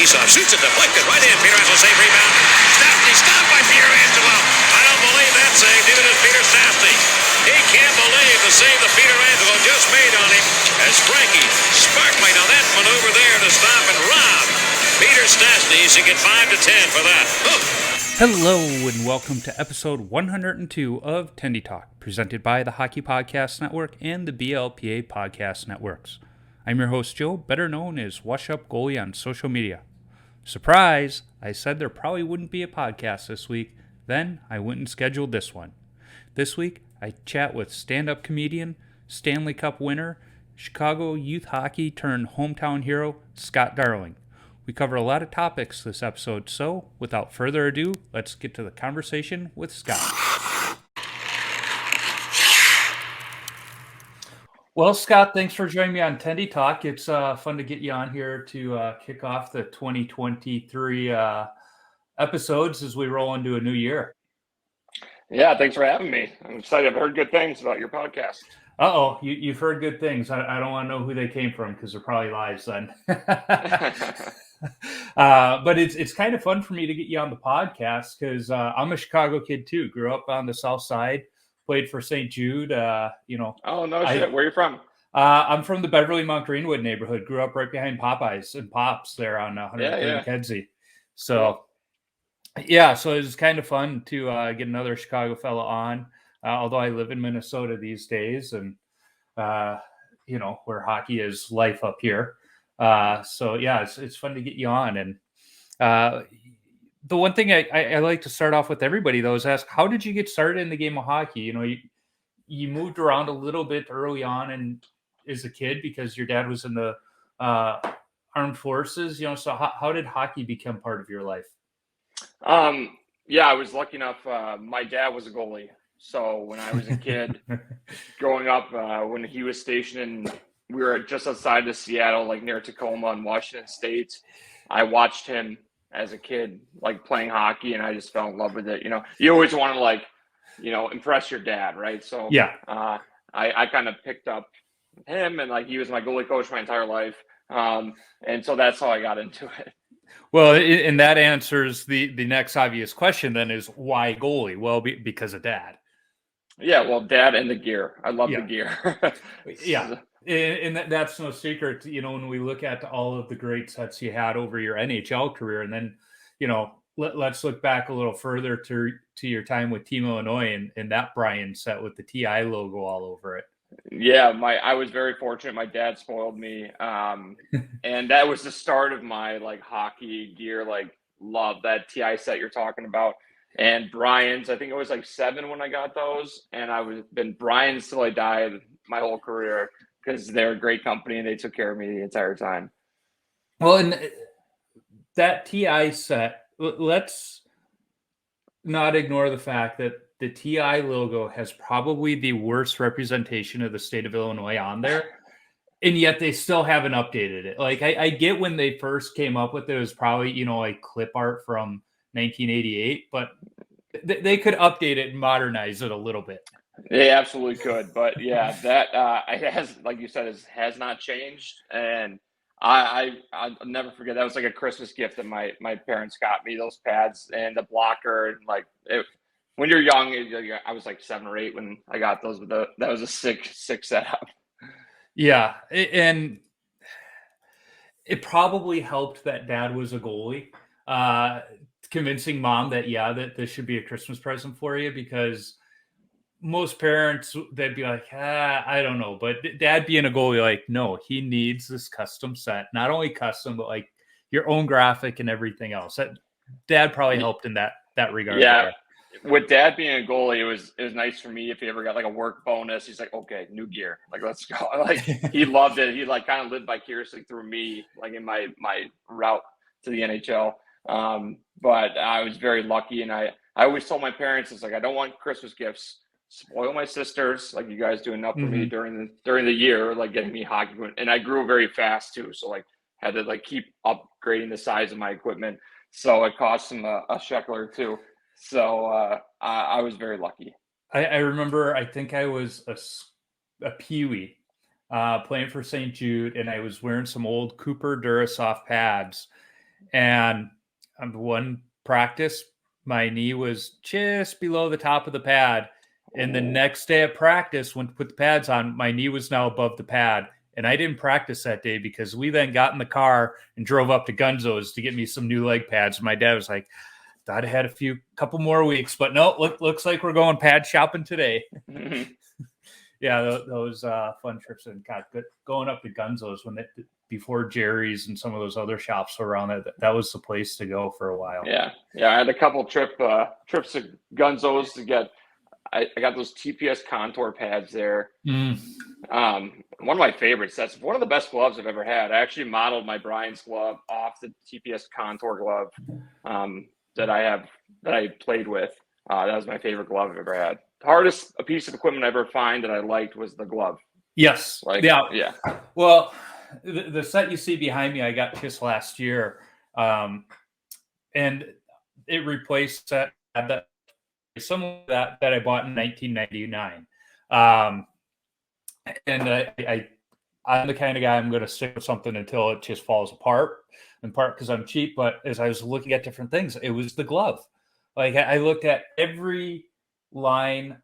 faceoff. Shoots it deflected right in. Pietrangelo save rebound. Stopped by Pietrangelo. I don't believe that save. Neither does Peter Stastny. He can't believe the save that Pietrangelo just made on him as Frankie Sparkman on that maneuver there to stop and rob Peter Stastny. He get 5 to 10 for that. Hello and welcome to episode 102 of Tendy Talk, presented by the Hockey Podcast Network and the BLPA Podcast Networks. I'm your host Joe, better known as Wash Up Goalie on social media. Surprise! I said there probably wouldn't be a podcast this week, then I went and scheduled this one. This week, I chat with stand-up comedian, Stanley Cup winner, Chicago youth hockey turned hometown hero, Scott Darling. We cover a lot of topics this episode, so without further ado, let's get to the conversation with Scott. Well, Scott, thanks for joining me on Tendy Talk. It's fun to get you on here to kick off the 2023 episodes as we roll into a new year. Yeah, thanks for having me. I'm excited. I've heard good things about your podcast. Uh-oh, you've heard good things. I don't want to know who they came from because they're probably lies then. But it's kind of fun for me to get you on the podcast because I'm a Chicago kid too. Grew up on the South Side, played for St. Jude. Oh, no shit. Where are you from? I'm from the Beverly Mount Greenwood neighborhood. Grew up right behind Popeyes and Pops there on 103rd Kedzie. So, so it was kind of fun to get another Chicago fella on. Although I live in Minnesota these days, and where hockey is life up here. It's fun to get you on. And the one thing I like to start off with everybody though is ask, how did you get started in the game of hockey? You know, you moved around a little bit early on and as a kid because your dad was in the armed forces. So how did hockey become part of your life? I was lucky enough. My dad was a goalie. So when I was a kid growing up, when he was stationed we were just outside of Seattle, like near Tacoma in Washington State, I watched him as a kid, like playing hockey, and I just fell in love with it. You always want to impress your dad, right? So I kind of picked up him, and like he was my goalie coach my entire life. And so that's how I got into it. Well, and that answers the next obvious question then is why goalie? Well, because of dad. Yeah, well, dad and the gear. I love the gear. And that's no secret. When we look at all of the great sets you had over your NHL career, and then, let's look back a little further to your time with Team Illinois and that Brian set with the TI logo all over it. Yeah, I was very fortunate. My dad spoiled me, and that was the start of my hockey gear love. That TI set you're talking about, and Brian's. I think it was 7 when I got those, and been Brian's till I died my whole career because they're a great company and they took care of me the entire time. Well, and that TI set, let's not ignore the fact that the TI logo has probably the worst representation of the state of Illinois on there, and yet they still haven't updated it. I get when they first came up with it, it was probably, clip art from 1988, but they could update it and modernize it a little bit. They absolutely could, but yeah, that it has, like you said, has not changed, and I'll never forget. That was like a Christmas gift that my parents got me, those pads and the blocker, and when you're young, I was 7 or 8 when I got those, but that was a sick setup. Yeah, and it probably helped that dad was a goalie, convincing mom that this should be a Christmas present for you, because most parents, they'd be like, I don't know, but dad being a goalie, no, he needs this custom set, not only custom, but your own graphic and everything else. That dad probably helped in that regard. Yeah. There. With dad being a goalie, it was nice for me if he ever got a work bonus. He's like, okay, new gear, let's go. He loved it. He kind of lived vicariously through me, in my route to the NHL. But I was very lucky, and I always told my parents, it's I don't want Christmas gifts. Spoil my sisters like you guys do enough for me during the year, getting me hockey equipment. And I grew very fast too, so had to keep upgrading the size of my equipment. So it cost them a shekel or two. So I was very lucky. I remember, I think I was a peewee playing for St. Jude, and I was wearing some old Cooper Durasoft pads. And on one practice, my knee was just below the top of the pad. And the next day at practice, when to put the pads on, my knee was now above the pad. And I didn't practice that day because we then got in the car and drove up to Gunzo's to get me some new leg pads. And my dad was like, thought I had couple more weeks, but no, looks like we're going pad shopping today. Yeah, those fun trips, and God, going up to Gunzo's before Jerry's and some of those other shops were around that was the place to go for a while. Yeah. I had a couple trips to Gunzo's to get. I got those TPS contour pads there. One of my favorites. That's one of the best gloves I've ever had. I actually modeled my Brian's glove off the TPS contour glove that I played with. That was my favorite glove I've ever had. The hardest piece of equipment I ever find that I liked was the glove. Yes. Yeah. Well, the set you see behind me, I got just last year, and it replaced some of that I bought in 1999. And I'm the kind of guy, I'm going to stick with something until it just falls apart, in part because I'm cheap. But as I was looking at different things, it was the glove. Like I looked at every line,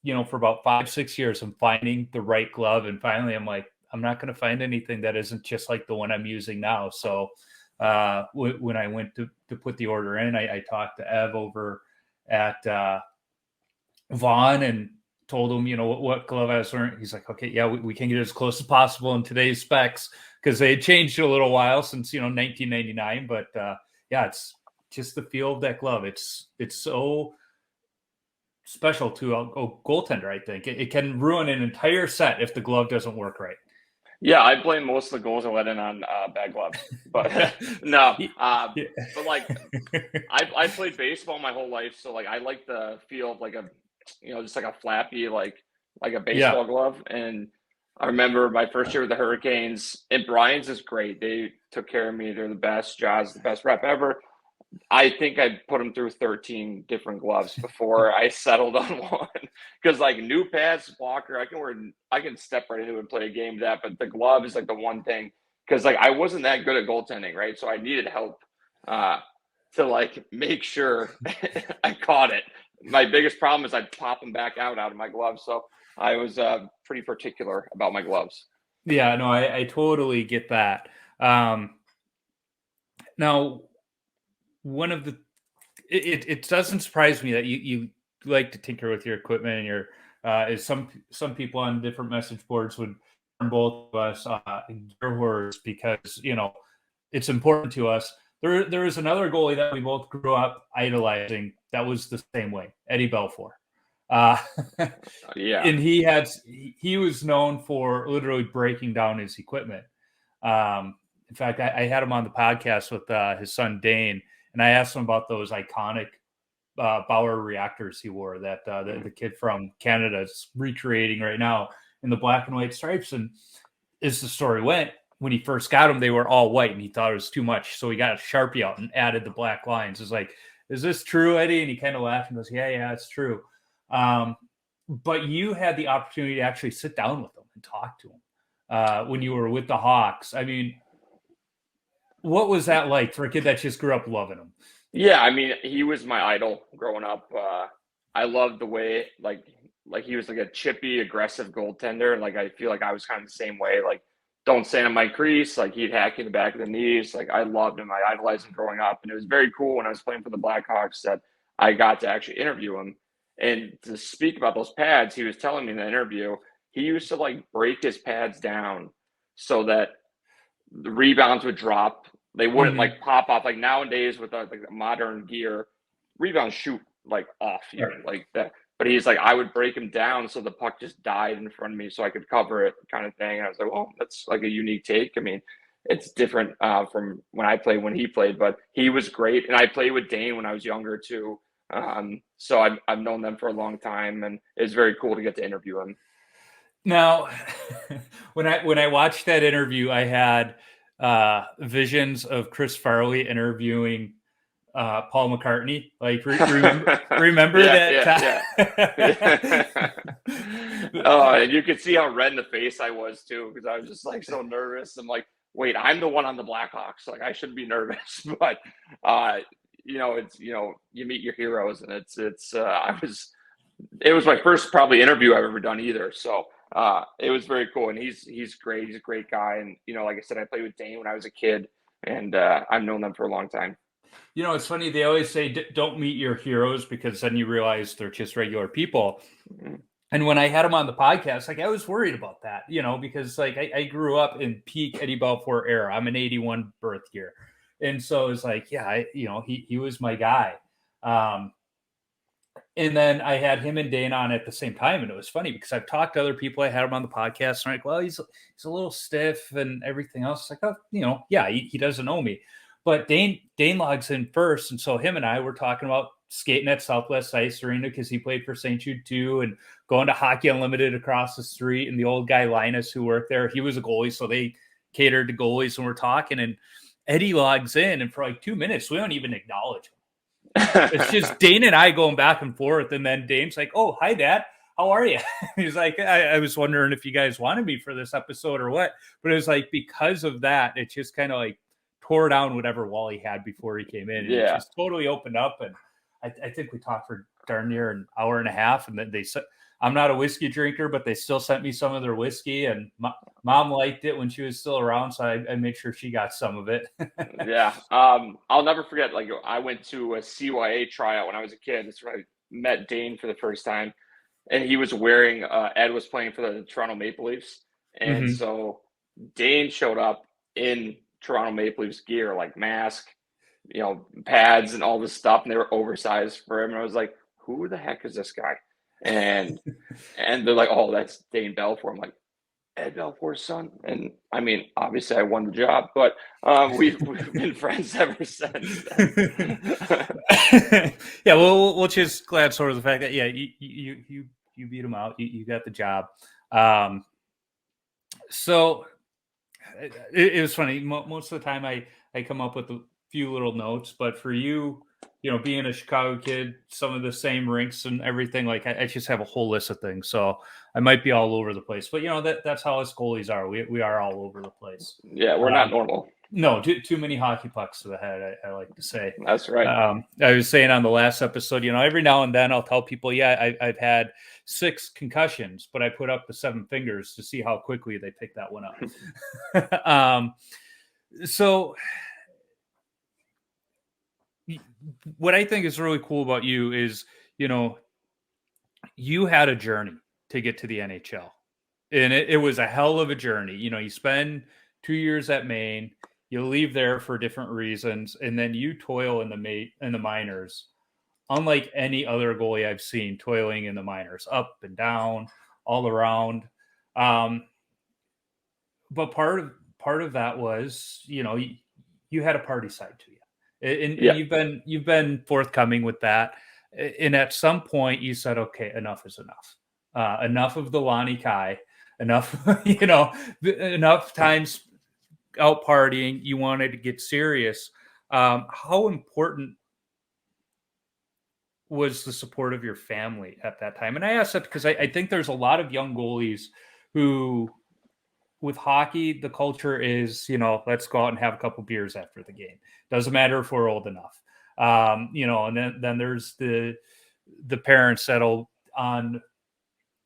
for about 5-6 years, I'm finding the right glove. And finally I'm like, I'm not going to find anything that isn't just like the one I'm using now. So when I went to put the order in, I talked to Ev over at Vaughn and told him, what glove I was wearing. He's like, okay, yeah, we can get as close as possible in today's specs, because they had changed a little while since, 1999. But yeah, it's just the feel of that glove. It's so special to a goaltender. I think it can ruin an entire set if the glove doesn't work right. Yeah, I blame most of the goals I let in on bad gloves, but no. But like, I played baseball my whole life, so like I like the feel of like a, just like a flappy, like a baseball glove. And I remember my first year with the Hurricanes, and Brian's is great. They took care of me. They're the best. Jaws, the best rep ever. I think I put them through 13 different gloves before I settled on one. Because like new pads, Walker, I can step right into it and play a game with that. But the glove is like the one thing, because like I wasn't that good at goaltending, right? So I needed help to like make sure I caught it. My biggest problem is I'd pop them back out of my gloves. So I was pretty particular about my gloves. Yeah, no, I totally get that. Now, one of the it doesn't surprise me that you like to tinker with your equipment, and your as some people on different message boards would term both of us gear horrors, because it's important to us. There is another goalie that we both grew up idolizing that was the same way, Eddie Belfour. Yeah, and he was known for literally breaking down his equipment. In fact, I had him on the podcast with his son Dane, and I asked him about those iconic Bauer reactors he wore that the kid from Canada is recreating right now in the black and white stripes. And as the story went, when he first got them, they were all white, and he thought it was too much, so he got a Sharpie out and added the black lines. It's like, is this true, Eddie? And he kind of laughed and goes, yeah, it's true. But you had the opportunity to actually sit down with him and talk to him when you were with the Hawks. I mean, what was that like for a kid that just grew up loving him? Yeah, I mean, he was my idol growing up. I loved the way like he was like a chippy, aggressive goaltender. Like I feel like I was kind of the same way. Like, don't stand on my crease. Like he'd hack you in the back of the knees. Like I loved him. I idolized him growing up, and it was very cool when I was playing for the Blackhawks that I got to actually interview him and to speak about those pads. He was telling me in the interview he used to like break his pads down so that the rebounds would drop. They wouldn't like pop off. Like nowadays with like the modern gear, rebounds shoot like off you like that. But he's like, I would break him down so the puck just died in front of me so I could cover it, kind of thing. And I was like, well, that's like a unique take. I mean, it's different from when he played, but he was great. And I played with Dane when I was younger too. So I've known them for a long time, and it's very cool to get to interview him. Now, when I watched that interview, I had visions of Chris Farley interviewing Paul McCartney. Like, remember that? Yeah. Oh, and you could see how red in the face I was too, because I was just like so nervous. I'm like, wait, I'm the one on the Blackhawks. Like I shouldn't be nervous, but it's you meet your heroes, and it was my first probably interview I've ever done either. So it was very cool, and he's great. He's a great guy, and like I said, I played with Dane when I was a kid, and I've known them for a long time. It's funny. They always say don't meet your heroes because then you realize they're just regular people. Mm-hmm. And when I had him on the podcast, like I was worried about that, because like I grew up in peak Eddie Belfour era. I'm an 81 birth year. And so it's like, yeah, he was my guy. And then I had him and Dane on at the same time. And it was funny because I've talked to other people. I had him on the podcast. And I'm like, well, he's a little stiff and everything else. It's like, oh, yeah, he doesn't know me. But Dane logs in first. And so him and I were talking about skating at Southwest Ice Arena because he played for St. Jude too, and going to Hockey Unlimited across the street. And the old guy Linus who worked there, he was a goalie, so they catered to goalies. And we're talking, and Eddie logs in, and for like 2 minutes, we don't even acknowledge him. It's just Dane and I going back and forth, and then Dane's like, "Oh, hi, Dad. How are you?" He's like, I was wondering if you guys wanted me for this episode or what. But it was like because of that, it just kind of like tore down whatever wall he had before he came in. And it just totally opened up. And I think we talked for darn near an hour and a half. And then they said, I'm not a whiskey drinker, but they still sent me some of their whiskey. And mom liked it when she was still around. So I made sure she got some of it. Yeah. I'll never forget, like I went to a CYA tryout when I was a kid. That's where I met Dane for the first time. And he was wearing, Ed was playing for the Toronto Maple Leafs. And so Dane showed up in Toronto Maple Leafs gear, like mask, pads and all this stuff. And they were oversized for him. And I was like, who the heck is this guy? And they're like, oh, that's Dane Belfour. I'm like, Ed Belfour's son. And I mean, obviously I won the job, but we've been friends ever since then. Yeah, well, we'll just glad sort of the fact that, yeah, you beat him out. You got the job. So it was funny. Most of the time I come up with a few little notes, but for you, being a Chicago kid, some of the same rinks and everything, like I just have a whole list of things. So I might be all over the place, but that's how us goalies are. We are all over the place. Yeah, we're not normal. No, too many hockey pucks to the head, I like to say. That's right. I was saying on the last episode, every now and then I'll tell people, yeah, I've had 6 concussions, but I put up the 7 fingers to see how quickly they pick that one up. So what I think is really cool about you is, you had a journey to get to the NHL, and it was a hell of a journey. You spend 2 years at Maine, you leave there for different reasons, and then you toil in the minors, unlike any other goalie I've seen toiling in the minors, up and down, all around. But part of that was, you had a party side to you. And you've been forthcoming with that. And at some point you said, okay, enough is enough. Enough of the Lonnie Kai, enough, enough times out partying. You wanted to get serious. How important was the support of your family at that time? And I ask that because I think there's a lot of young goalies who, with hockey, the culture is, let's go out and have a couple beers after the game. Doesn't matter if we're old enough. And then there's the parents that'll on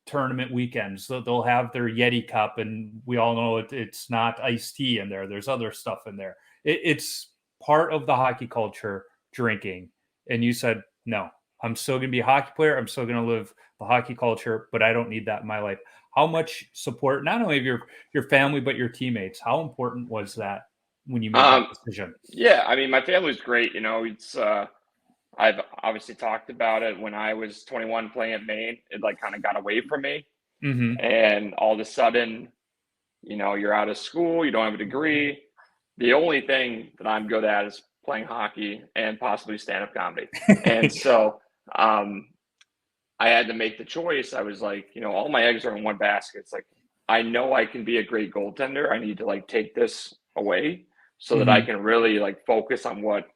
tournament weekends, they'll have their Yeti cup, and we all know it's not iced tea in there. There's other stuff in there. It's part of the hockey culture, drinking. And you said, no, I'm still going to be a hockey player. I'm still going to live the hockey culture, but I don't need that in my life. How much support, not only of your family, but your teammates, how important was that when you made that decision? Yeah, I mean, my family's great. It's I've obviously talked about it when I was 21 playing at Maine. It like kind of got away from me. And all of a sudden, you're out of school, you don't have a degree. The only thing that I'm good at is playing hockey and possibly stand-up comedy. And so I had to make the choice. I was like, all my eggs are in one basket. It's like, I know I can be a great goaltender. I need to like take this away so that I can really like focus on what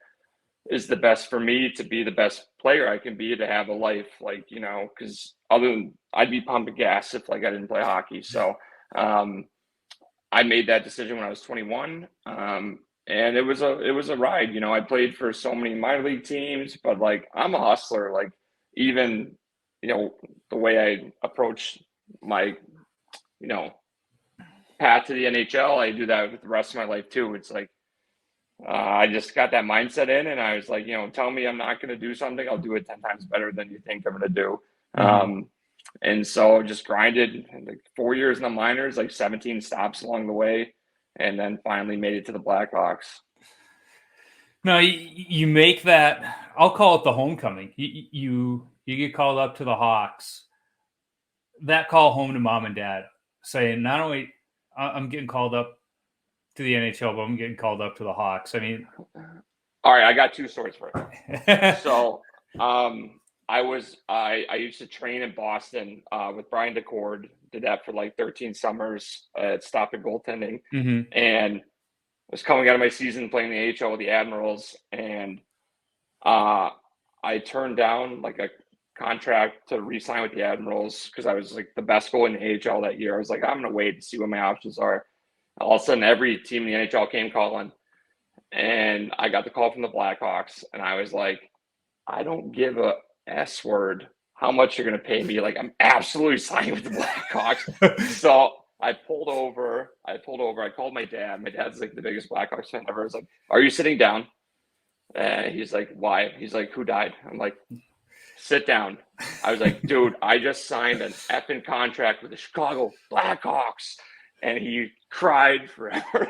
is the best for me to be the best player I can be, to have a life, like, because other than I'd be pumping gas if like I didn't play hockey. So I made that decision when I was 21. And it was a ride. You know, I played for so many minor league teams, but like I'm a hustler. Like even, you know, the way I approach my, you know, path to the NHL, I do that with the rest of my life too. It's like I just got that mindset in, and I was like, you know, tell me I'm not going to do something, I'll do it 10 times better than you think I'm going to do. And so just grinded like 4 years in the minors, like 17 stops along the way, and then finally made it to the Blackhawks. No, you make that. I'll call it the homecoming. You get called up to the Hawks. That call home to mom and dad, saying not only I'm getting called up to the NHL, but I'm getting called up to the Hawks. I mean, all right, I got two stories for it. So, I used to train in Boston with Brian DeCord. Did that for like 13 summers at Stop at Goaltending, and was coming out of my season playing the AHL with the Admirals, and I turned down like a contract to re-sign with the Admirals because I was like the best goalie in the AHL that year. I was like, I'm gonna wait and see what my options are. All of a sudden, every team in the NHL came calling, and I got the call from the Blackhawks, and I was like, I don't give a S word how much you're gonna pay me. Like I'm absolutely signing with the Blackhawks. So I pulled over. I called my dad. My dad's like the biggest Blackhawks fan ever. I was like, "Are you sitting down?" And he's like, "Why?" He's like, "Who died?" I'm like, "Sit down." I was like, "Dude, I just signed an effing contract with the Chicago Blackhawks," and he cried forever.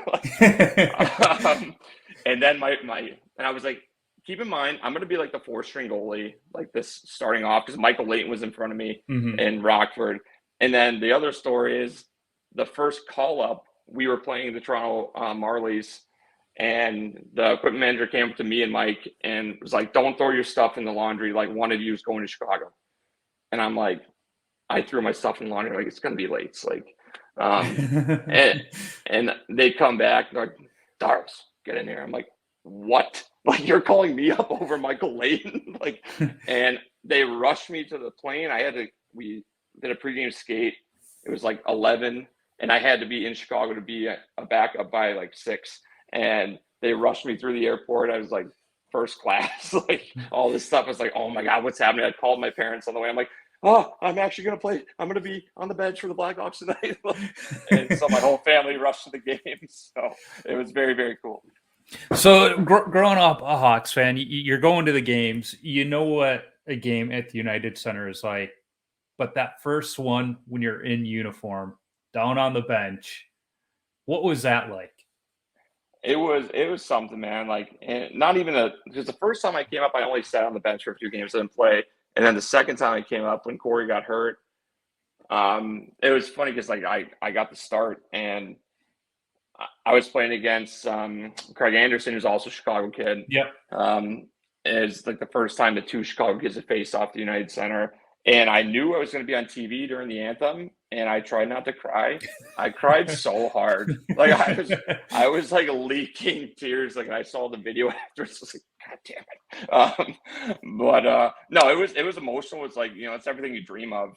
And then and I was like, keep in mind, I'm going to be like the 4th-string goalie, like this starting off, because Michael Layton was in front of me in Rockford. And then the other story is the first call up, we were playing the Toronto Marlies, and the equipment manager came up to me and Mike and was like, "Don't throw your stuff in the laundry. Like one of you is going to Chicago." And I'm like, I threw my stuff in the laundry. Like it's going to be late. It's like, and they come back. They're like, "Darls, get in here." I'm like, "What? Like you're calling me up over Michael Layton?" Like, and they rushed me to the plane. We did a pregame skate. It was like 11, and I had to be in Chicago to be a backup by like 6. And they rushed me through the airport. I was like first class, like all this stuff. I was like, oh my God, what's happening? I called my parents on the way. I'm like, oh, I'm actually going to play. I'm going to be on the bench for the Blackhawks tonight. And so my whole family rushed to the game. So it was very, very cool. So growing up a Hawks fan, you're going to the games. You know what a game at the United Center is like. But that first one, when you're in uniform, down on the bench, what was that like? It was something, man. Like, and not even because the first time I came up, I only sat on the bench for a few games, didn't play. And then the second time I came up when Corey got hurt, it was funny because like I got the start, and I was playing against Craig Anderson, who's also a Chicago kid. Yep. It's like the first time the two Chicago kids had faced off the United Center. And I knew I was going to be on TV during the anthem, and I tried not to cry. I cried so hard. Like I was like leaking tears. Like I saw the video after. It's just like, God damn it. No, it was emotional. It's like, you know, it's everything you dream of.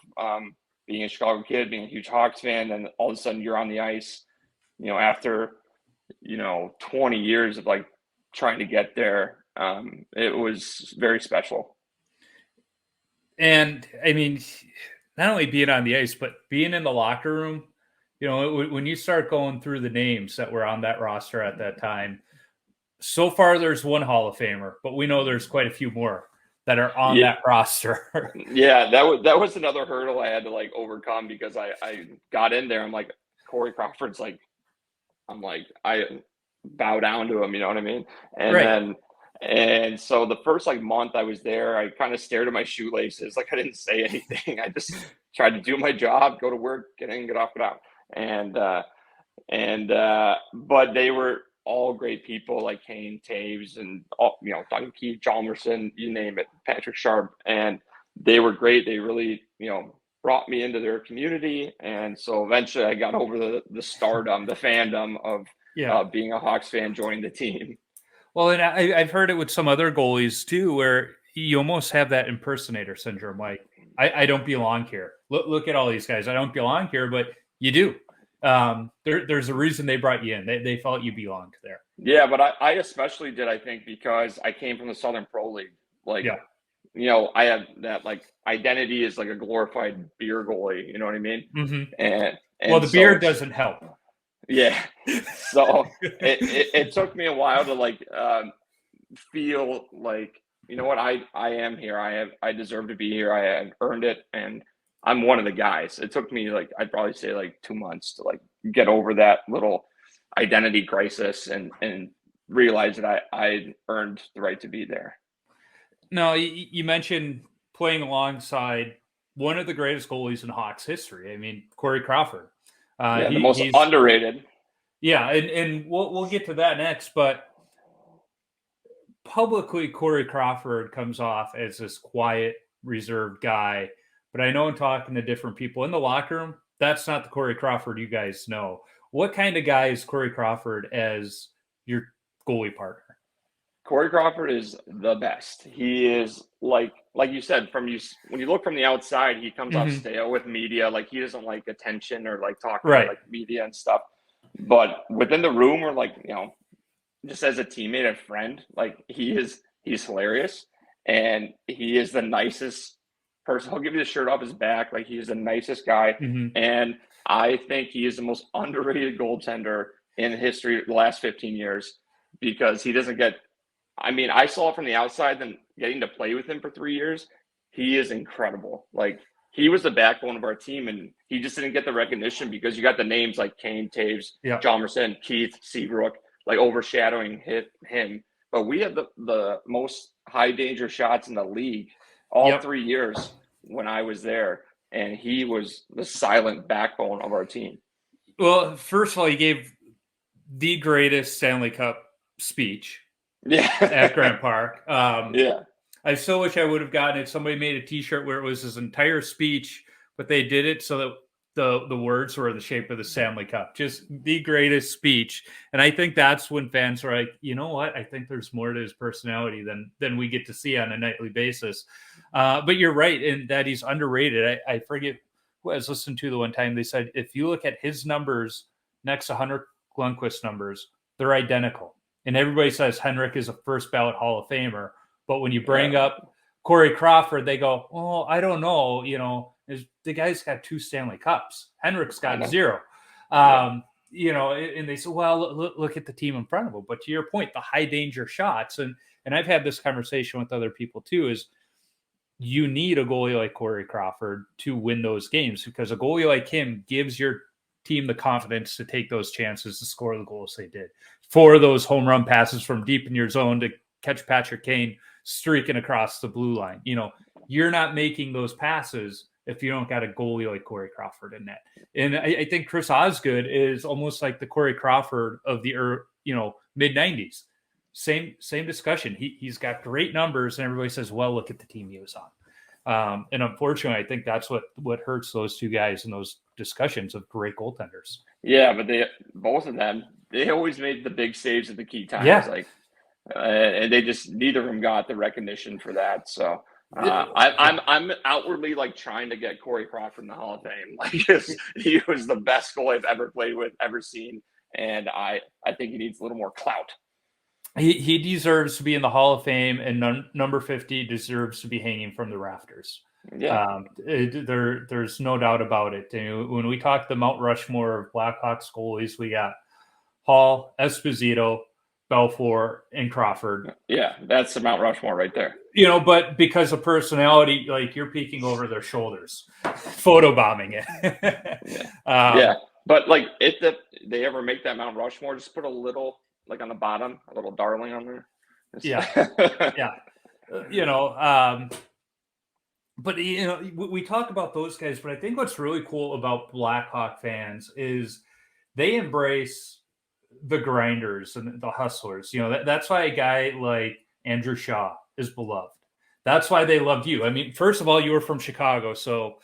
Being a Chicago kid, being a huge Hawks fan, and all of a sudden you're on the ice, you know, after, you know, 20 years of like trying to get there. It was very special. And I mean, not only being on the ice, but being in the locker room, you know, when you start going through the names that were on that roster at that time, so far there's one Hall of Famer, but we know there's quite a few more that are on that roster. Yeah, that was another hurdle I had to like overcome, because I got in there. I'm like, Corey Crawford's like, I bow down to him, you know what I mean? And then and so the first like month I was there, I kind of stared at my shoelaces. Like I didn't say anything. I just tried to do my job, go to work, get in, get off, get out. But they were all great people, like Kane, Taves, and all, you know, Duncan Keith, Chalmerson, you name it, Patrick Sharp. And they were great. They really, you know, brought me into their community. And so eventually I got over the stardom, the fandom of being a Hawks fan, joining the team. Well, and I've heard it with some other goalies too, where you almost have that impersonator syndrome. Like, I don't belong here. Look at all these guys. I don't belong here, but you do. There's a reason they brought you in. They felt you belonged there. Yeah, but I especially did, I think, because I came from the Southern Pro League. Like, Yeah. I have that like identity as like a glorified beer goalie. You know what I mean? Mm-hmm. And Well, the so beer doesn't help. Yeah. So it took me a while to like feel like, you know what, I am here. I deserve to be here. I have earned it, and I'm one of the guys. It took me like, I'd probably say like 2 months to like get over that little identity crisis and realize that I earned the right to be there. No, you mentioned playing alongside one of the greatest goalies in Hawks history. I mean, Corey Crawford. Yeah, the most He's underrated. Yeah, and we'll get to that next. But publicly, Corey Crawford comes off as this quiet, reserved guy. But I know in talking to different people in the locker room, that's not the Corey Crawford you guys know. What kind of guy is Corey Crawford as your goalie partner? Corey Crawford is the best. He is like you said, when you look from the outside, he comes off stale with media. Like, he doesn't like attention or like talking to like media and stuff. But within the room, or like, just as a teammate and friend, like, he's hilarious, and he is the nicest person. He'll give you the shirt off his back. Like, he is the nicest guy, and I think he is the most underrated goaltender in history the last 15 years, because he doesn't get. I mean, I saw it from the outside, then getting to play with him for 3 years, he is incredible. Like, he was the backbone of our team, and he just didn't get the recognition because you got the names like Kane, Taves, Chalmerson, Keith, Seabrook, like overshadowing him. But we had the most high danger shots in the league all 3 years when I was there, and he was the silent backbone of our team. Well, first of all, he gave the greatest Stanley Cup speech at Grant Park. I so wish I would have gotten it. Somebody made a T-shirt where it was his entire speech, but they did it so that the words were the shape of the Stanley Cup. Just the greatest speech. And I think that's when fans are like, you know what? I think there's more to his personality than we get to see on a nightly basis. But you're right in that he's underrated. I forget who I was listening to the one time. They said, if you look at his numbers next to Henrik Lundqvist's numbers, they're identical. And everybody says Henrik is a first ballot Hall of Famer. But when you bring up Corey Crawford, they go, oh, I don't know. The guy's got 2 Stanley Cups. Henrik's got 0. And they say, well, look at the team in front of him. But to your point, the high danger shots, and I've had this conversation with other people too, is you need a goalie like Corey Crawford to win those games, because a goalie like him gives your team the confidence to take those chances to score the goals they did. For those home run passes from deep in your zone to catch Patrick Kane streaking across the blue line. You're not making those passes if you don't got a goalie like Corey Crawford in net. And I think Chris Osgood is almost like the Corey Crawford of the mid 90s. Same discussion. He's got great numbers, and everybody says, well, look at the team he was on. And unfortunately, I think that's what hurts those two guys in those discussions of great goaltenders. Yeah, but both of them, they always made the big saves at the key times. Yeah. And they just, neither of them got the recognition for that. So I'm outwardly like trying to get Corey Crawford in the Hall of Fame. Like, he was the best goalie I've ever played with, ever seen, and I think he needs a little more clout. He deserves to be in the Hall of Fame, and number 50 deserves to be hanging from the rafters. Yeah, there's no doubt about it. When we talk the Mount Rushmore of Blackhawks goalies, we got Hall, Esposito, Belfour, and Crawford. Yeah, that's the Mount Rushmore right there. But because of personality, like, you're peeking over their shoulders, photobombing it. Yeah. But like, if they ever make that Mount Rushmore, just put a little, like, on the bottom, a little darling on there. Yeah. But we talk about those guys, but I think what's really cool about Blackhawk fans is they embrace the grinders and the hustlers. That's why a guy like Andrew Shaw is beloved. That's why they loved you. I mean, first of all, you were from Chicago, so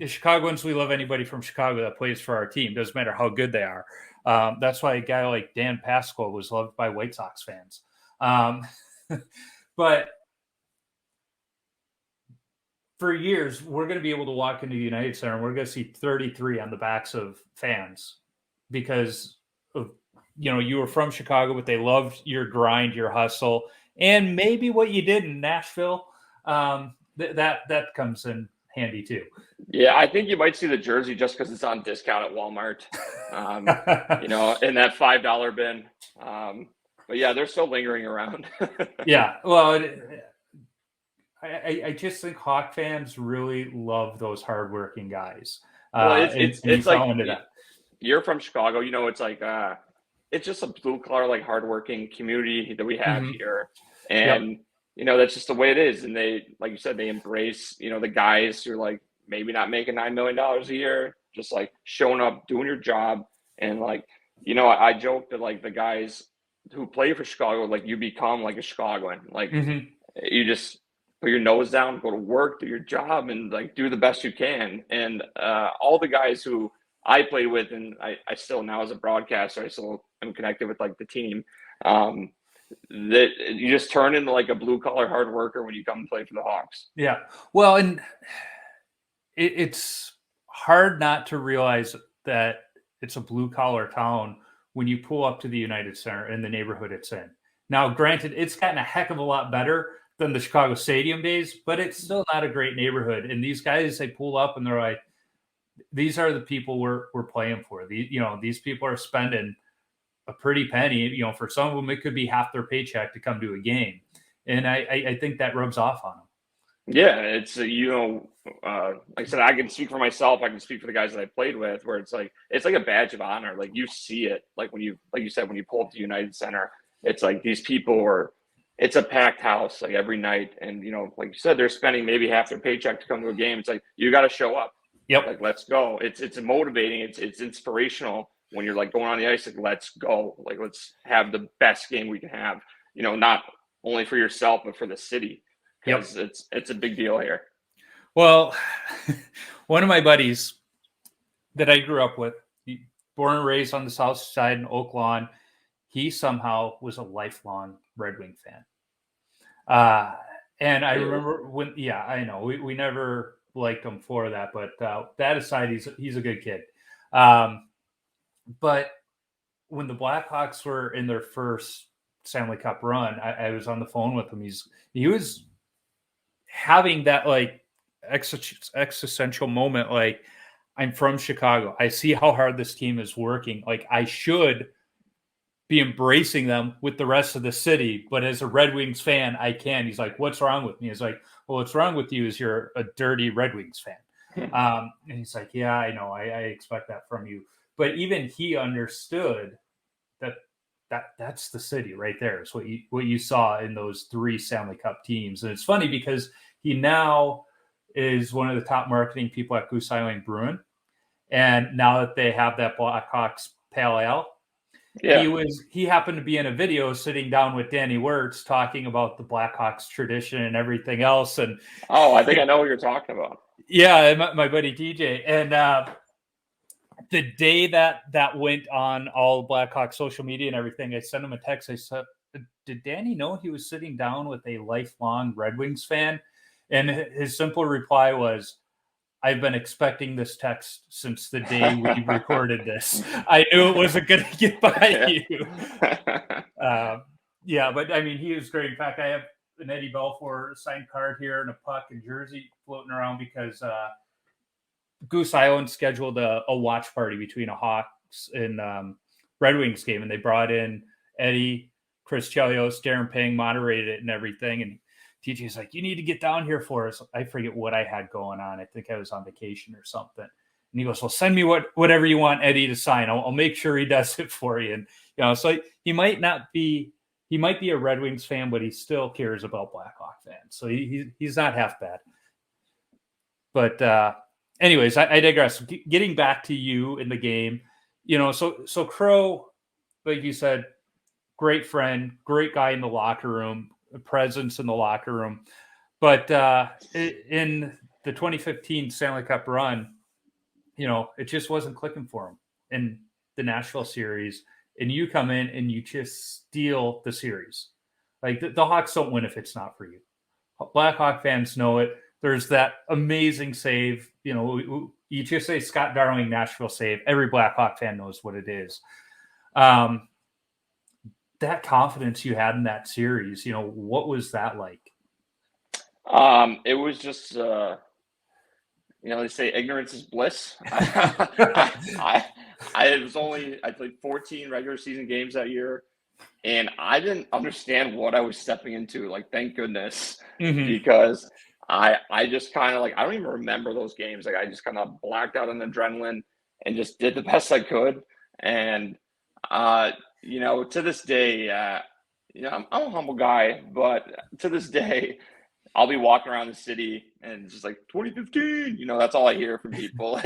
as Chicagoans, we love anybody from Chicago that plays for our team. Doesn't matter how good they are. That's why a guy like Dan Pasquale was loved by White Sox fans. But for years, we're going to be able to walk into the United Center and we're going to see 33 on the backs of fans because of, you were from Chicago, but they loved your grind, your hustle, and maybe what you did in Nashville. That comes in handy too. Yeah, I think you might see the jersey just because it's on discount at Walmart, in that $5 bin. But yeah, they're still lingering around. Yeah, well, I just think Hawk fans really love those hardworking guys. Well, it's like you're from Chicago, it's like it's just a blue collar, like hardworking community that we have here, and that's just the way it is. And they, like you said, they embrace the guys who are like maybe not making $9 million a year, just like showing up, doing your job, and like I joke that like the guys who play for Chicago, like you become like a Chicagoan, like you just put your nose down, go to work, do your job, and like do the best you can. And all the guys who I played with, and I still now as a broadcaster, I still am connected with like the team. That you just turn into like a blue collar hard worker when you come and play for the Hawks. Yeah, well, and it's hard not to realize that it's a blue collar town when you pull up to the United Center in the neighborhood it's in. Now, granted, it's gotten a heck of a lot better than the Chicago Stadium days, but it's still not a great neighborhood. And these guys, they pull up and they're like, these are the people we're playing for. These people are spending a pretty penny. For some of them, it could be half their paycheck to come to a game. And I think that rubs off on them. Yeah, it's like I said, I can speak for myself. I can speak for the guys that I played with, where it's like a badge of honor. Like you see it, like when you said, when you pull up to United Center, it's like these people it's a packed house like every night, and like you said, they're spending maybe half their paycheck to come to a game. It's like you got to show up. Yep. Like let's go. It's motivating. It's inspirational when you're like going on the ice. Like let's go. Like let's have the best game we can have. Not only for yourself but for the city. Because it's a big deal here. Well, one of my buddies that I grew up with, born and raised on the south side in Oak Lawn, he somehow was a lifelong Red Wing fan. And I remember I know we never liked him for that, but that aside, he's a good kid. But when the Blackhawks were in their first Stanley Cup run, I was on the phone with him. He was having that like existential moment, like, I'm from Chicago. I see how hard this team is working. Like, I should be embracing them with the rest of the city, but as a Red Wings fan, I can. He's like, what's wrong with me? He's like, well, what's wrong with you is you're a dirty Red Wings fan. And he's like, yeah, I know. I expect that from you. But even he understood that's the city right there. It's what you saw in those 3 Stanley Cup teams. And it's funny because he now is one of the top marketing people at Goose Island Bruin. And now that they have that Blackhawks Pale Ale, he happened to be in a video sitting down with Danny Wirtz talking about the Blackhawks tradition and everything else. And I think I know what you're talking about. Yeah, my buddy DJ. And the day that went on all Blackhawks social media and everything, I sent him a text. I said, did Danny know he was sitting down with a lifelong Red Wings fan? And his simple reply was, I've been expecting this text since the day we recorded this. I knew it wasn't going to get by you. But I mean, he was great. In fact, I have an Eddie Belfour signed card here and a puck and jersey floating around because Goose Island scheduled a watch party between a Hawks and Red Wings game, and they brought in Eddie, Chris Chelios, Darren Pang moderated it and everything. And TJ's like, you need to get down here for us. I forget what I had going on. I think I was on vacation or something. And he goes, well, send me whatever you want Eddie to sign. I'll make sure he does it for you. And, so he might be a Red Wings fan, but he still cares about Blackhawk fans. So he's not half bad. But anyways, I digress. Getting back to you in the game, so Crow, like you said, great friend, great guy in the locker room, a presence in the locker room. But in the 2015 Stanley Cup run, it just wasn't clicking for him in the Nashville series. And you come in and you just steal the series. Like the Hawks don't win if it's not for you. Blackhawk fans know it. there's that amazing save. You know, you just say Scott Darling Nashville save. Every Blackhawk fan knows what it is. That confidence you had in that series, you know, what was that like? It was just, they say ignorance is bliss. I played 14 regular season games that year, and I didn't understand what I was stepping into. Like, thank goodness, because I just kind of I don't even remember those games. Like, I just kind of blacked out on adrenaline and just did the best I could. And to this day, I'm a humble guy, but to this day, I'll be walking around the city and it's just 2015, that's all I hear from people.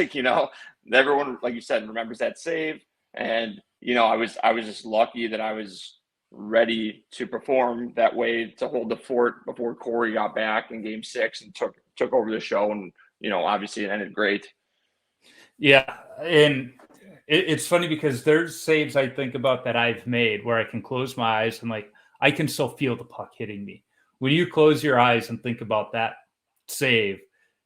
Everyone, like you said, remembers that save. And, I was just lucky that I was ready to perform that way, to hold the fort before Corey got back in game 6 and took over the show. And, obviously it ended great. Yeah. And it's funny because there's saves I think about that I've made where I can close my eyes and I can still feel the puck hitting me. When you close your eyes and think about that save,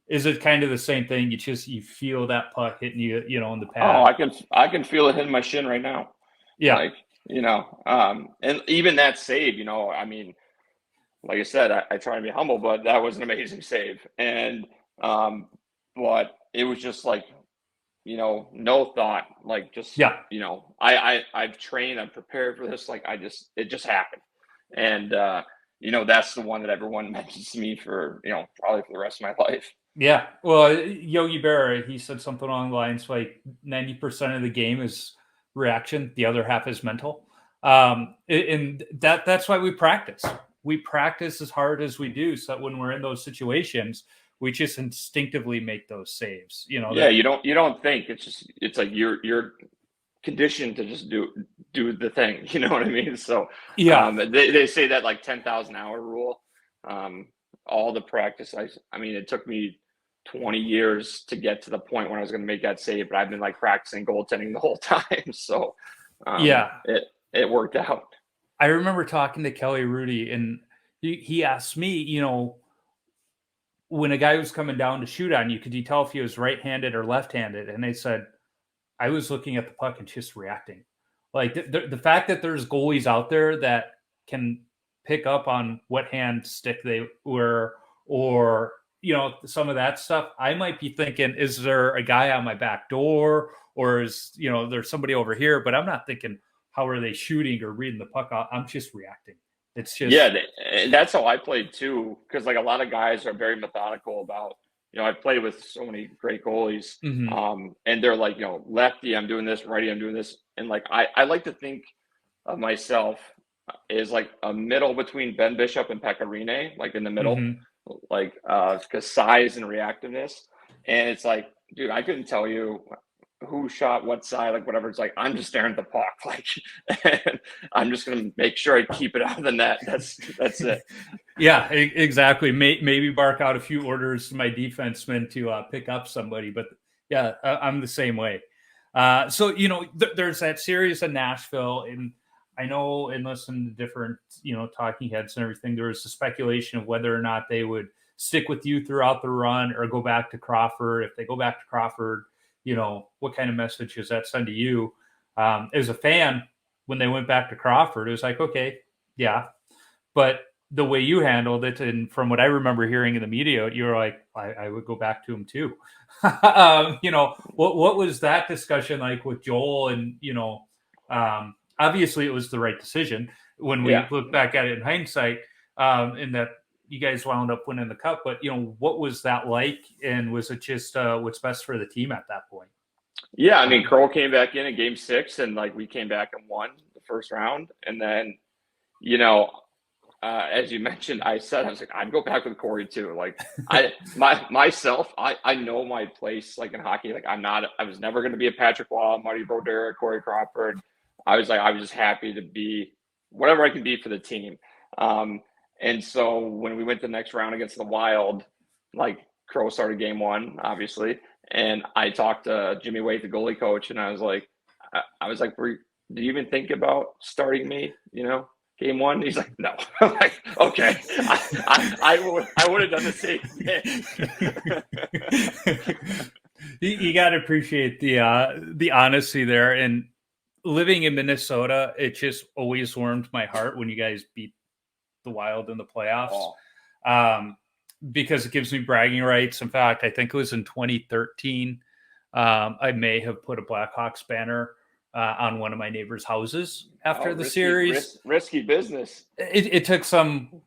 is it kind of the same thing? You feel that puck hitting you, in the pad. Oh, I can feel it hitting my shin right now. Yeah. And even that save, like I said, I try to be humble, but that was an amazing save. And, but it was just no thought, I've trained, I'm prepared for this. It just happened. And, that's the one that everyone mentions to me for, probably for the rest of my life. Yeah. Well, Yogi Berra, he said something along the lines 90% of the game is reaction, the other half is mental. And that's why we practice. We practice as hard as we do, so that when we're in those situations, we just instinctively make those saves. Yeah, you don't think. It's like you're conditioned to just do the thing. You know what I mean? So yeah, they say that 10,000 hour rule. All the practice, it took me 20 years to get to the point when I was going to make that save, but I've been practicing goaltending the whole time. So it worked out. I remember talking to Kelly Rudy, and he asked me, when a guy was coming down to shoot on you, could you tell if he was right-handed or left-handed? And they said, I was looking at the puck and just reacting. The fact that there's goalies out there that can pick up on what hand stick they were, or, some of that stuff, I might be thinking, is there a guy on my back door, or is, there's somebody over here, but I'm not thinking, how are they shooting or reading the puck? I'm just reacting. It's just, that's how I played too. Cause a lot of guys are very methodical about, I've played with so many great goalies, and they're lefty, I'm doing this, righty, I'm doing this. And I like to think of myself as a middle between Ben Bishop and Pekka Rinne, in the middle, because size and reactiveness. And it's dude, I couldn't tell you who shot what side, whatever. It's I'm just staring at the puck, and I'm just going to make sure I keep it out of the net. That's it. Yeah, exactly. Maybe bark out a few orders to my defenseman to pick up somebody, but yeah, I'm the same way. So, there's that series in Nashville, and I know, and listening to different, talking heads and everything, there was a speculation of whether or not they would stick with you throughout the run or go back to Crawford. If they go back to Crawford, what kind of message does that send to you? As a fan, when they went back to Crawford, it was okay, yeah. But the way you handled it, and from what I remember hearing in the media, you were I would go back to him too. What was that discussion like with Joel? And, obviously it was the right decision when we look back at it in hindsight, in that you guys wound up winning the cup, but what was that like? And was it just what's best for the team at that point? Yeah. Kroll came back in game 6 and we came back and won the first round. And then, as you mentioned, I was I'd go back with Corey too. I know my place, in hockey. I was never going to be a Patrick Waugh, Marty Brodeur, Corey Crawford. I was just happy to be whatever I could be for the team. And so when we went the next round against the Wild, Crow started game 1, obviously. And I talked to Jimmy Waite, the goalie coach, and I was do you even think about starting me? game one? He's like, no. I'm like, okay. I would have done the same thing. You got to appreciate the honesty there. And living in Minnesota, it just always warmed my heart when you guys beat the Wild in the playoffs. Because it gives me bragging rights. In fact, I think it was in 2013. I may have put a Blackhawks banner on one of my neighbors' houses after the series. Risky business. It took some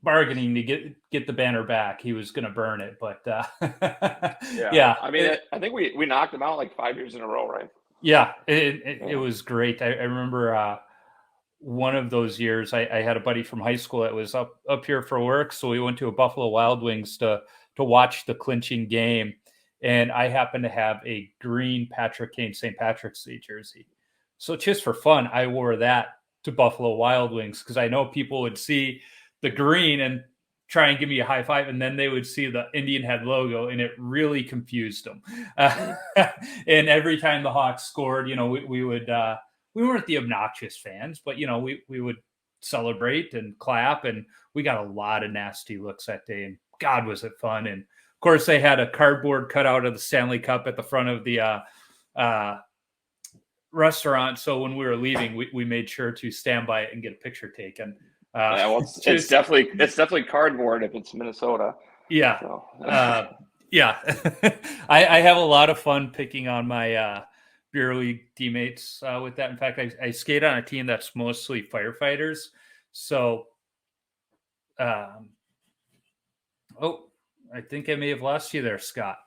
bargaining to get the banner back. He was going to burn it, but yeah. I mean, I think we knocked him out like 5 years in a row, right? Yeah, it was great. I remember one of those years, I had a buddy from high school that was up here for work, so we went to a Buffalo Wild Wings to watch the clinching game, and I happened to have a green Patrick Kane St. Patrick's Day jersey. So just for fun, I wore that to Buffalo Wild Wings because I know people would see the green and try and give me a high five, and then they would see the Indian Head logo, and it really confused them. And every time the Hawks scored, we would we weren't the obnoxious fans, but we would celebrate and clap, and we got a lot of nasty looks that day, and God, was it fun. And of course they had a cardboard cutout of the Stanley Cup at the front of the restaurant, so when we were leaving, we made sure to stand by it and get a picture taken. It's definitely cardboard if it's Minnesota. Yeah. So. Yeah. I have a lot of fun picking on my beer league teammates with that. In fact, I skate on a team that's mostly firefighters. So, I think I may have lost you there, Scott.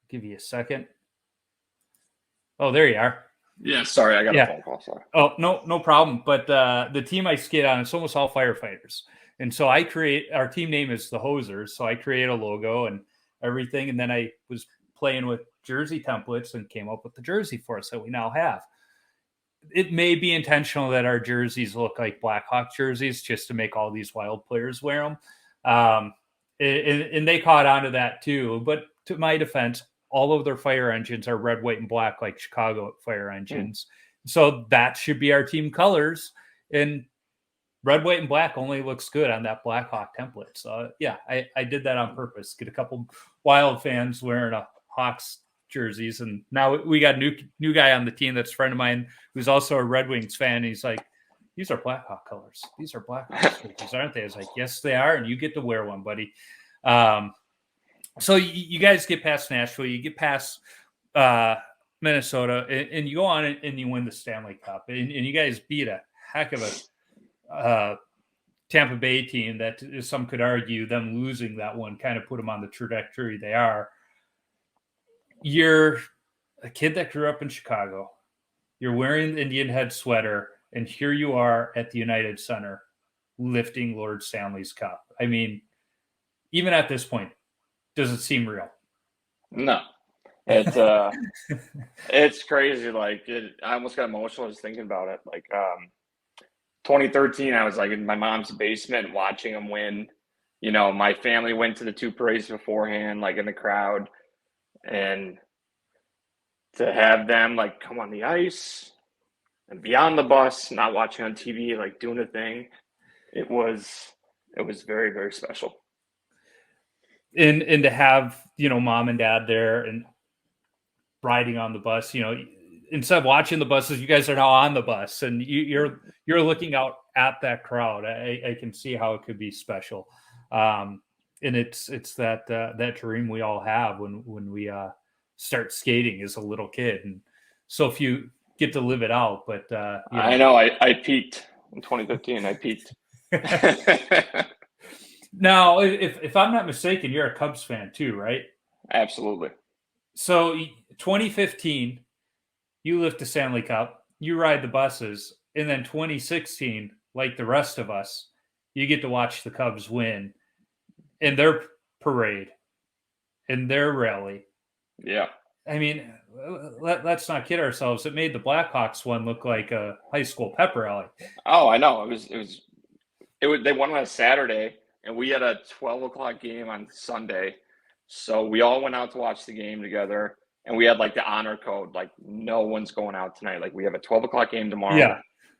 Give you a second. Oh, there you are. Yeah, sorry, I got a phone call. Sorry. Oh, no problem. But the team I skate on, it's almost all firefighters. And so our team name is the Hosers. So I create a logo and everything. And then I was playing with jersey templates and came up with the jersey for us that we now have. It may be intentional that our jerseys look like Blackhawk jerseys just to make all these Wild players wear them. And they caught on to that too. But to my defense, all of their fire engines are red, white, and black, like Chicago fire engines. So that should be our team colors. And red, white, and black only looks good on that Blackhawk template. So, yeah, I did that on purpose. Get a couple Wild fans wearing a Hawks jerseys. And now we got a new guy on the team that's a friend of mine who's also a Red Wings fan. He's like, these are Blackhawk colors. These are Blackhawks jerseys, aren't they? I was like, yes, they are. And you get to wear one, buddy. So you guys get past Nashville, you get past Minnesota, and you go on and you win the Stanley Cup. And you guys beat a heck of a Tampa Bay team that some could argue them losing that one kind of put them on the trajectory they are. You're a kid that grew up in Chicago. You're wearing the Indian Head sweater, and here you are at the United Center lifting Lord Stanley's Cup. I mean, even at this point, does it seem real? No, it's crazy. Like I almost got emotional just thinking about it. Like 2013, I was like in my mom's basement watching them win. My family went to the two parades beforehand, like in the crowd, and to have them like come on the ice and be on the bus, not watching on TV, like doing a thing, it was very, very special. And to have, mom and dad there and riding on the bus, instead of watching the buses, you guys are now on the bus and you're looking out at that crowd. I can see how it could be special. And it's that dream we all have when we start skating as a little kid. And so if you get to live it out, but I know I peaked in 2015. I peaked. Now, if I'm not mistaken, you're a Cubs fan too, right? Absolutely. So 2015, you lift the Stanley Cup, you ride the buses, and then 2016, like the rest of us, you get to watch the Cubs win in their parade, in their rally. Yeah. I mean, let's not kid ourselves. It made the Blackhawks one look like a high school pep rally. Oh, I know. It was. They won on a Saturday. And we had a 12 o'clock game on Sunday. So we all went out to watch the game together. and we had like the honor code, like no one's going out tonight. Like we have a 12 o'clock game tomorrow, Yeah.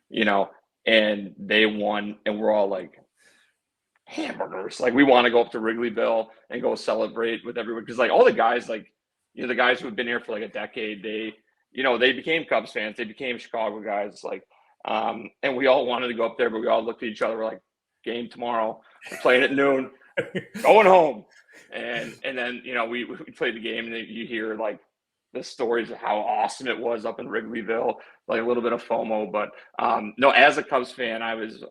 you know, and they won, and we're all like hamburgers. Like we want to go up to Wrigleyville and go celebrate with everyone. Cause like all the guys, like, you know, the guys who have been here for like a decade, they, you know, they became Cubs fans. They became Chicago guys. Like, and we all wanted to go up there, but we all looked at each other. We're like, game tomorrow. We're playing at noon, going home. And then, you know, we played the game, and then you hear like the stories of how awesome it was up in Wrigleyville, like a little bit of FOMO. But no, as a Cubs fan, I was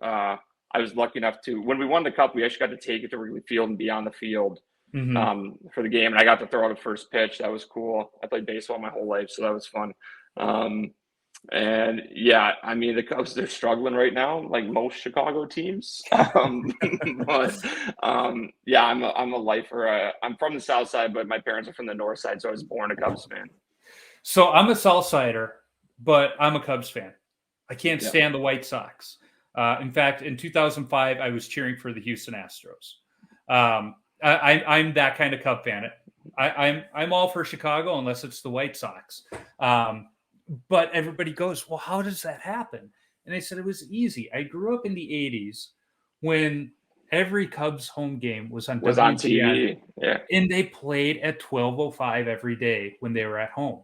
lucky enough to, when we won the Cup, we actually got to take it to Wrigley Field and be on the field for the game. And I got to throw out a first pitch. That was cool. I played baseball my whole life, so that was fun. And yeah, I mean, the Cubs, they're struggling right now, like most Chicago teams. But yeah, I'm a lifer. I'm from the South Side, but my parents are from the North Side, so I was born a Cubs fan. So I'm a South Sider, but I'm a Cubs fan. I can't stand the White Sox. In fact, in 2005, I was cheering for the Houston Astros. I'm that kind of Cub fan. I'm all for Chicago unless it's the White Sox. But everybody goes, well, how does that happen? And I said it was easy. I grew up in the 80s when every Cubs home game was on TV. Yeah. And they played at 12:05 every day when they were at home.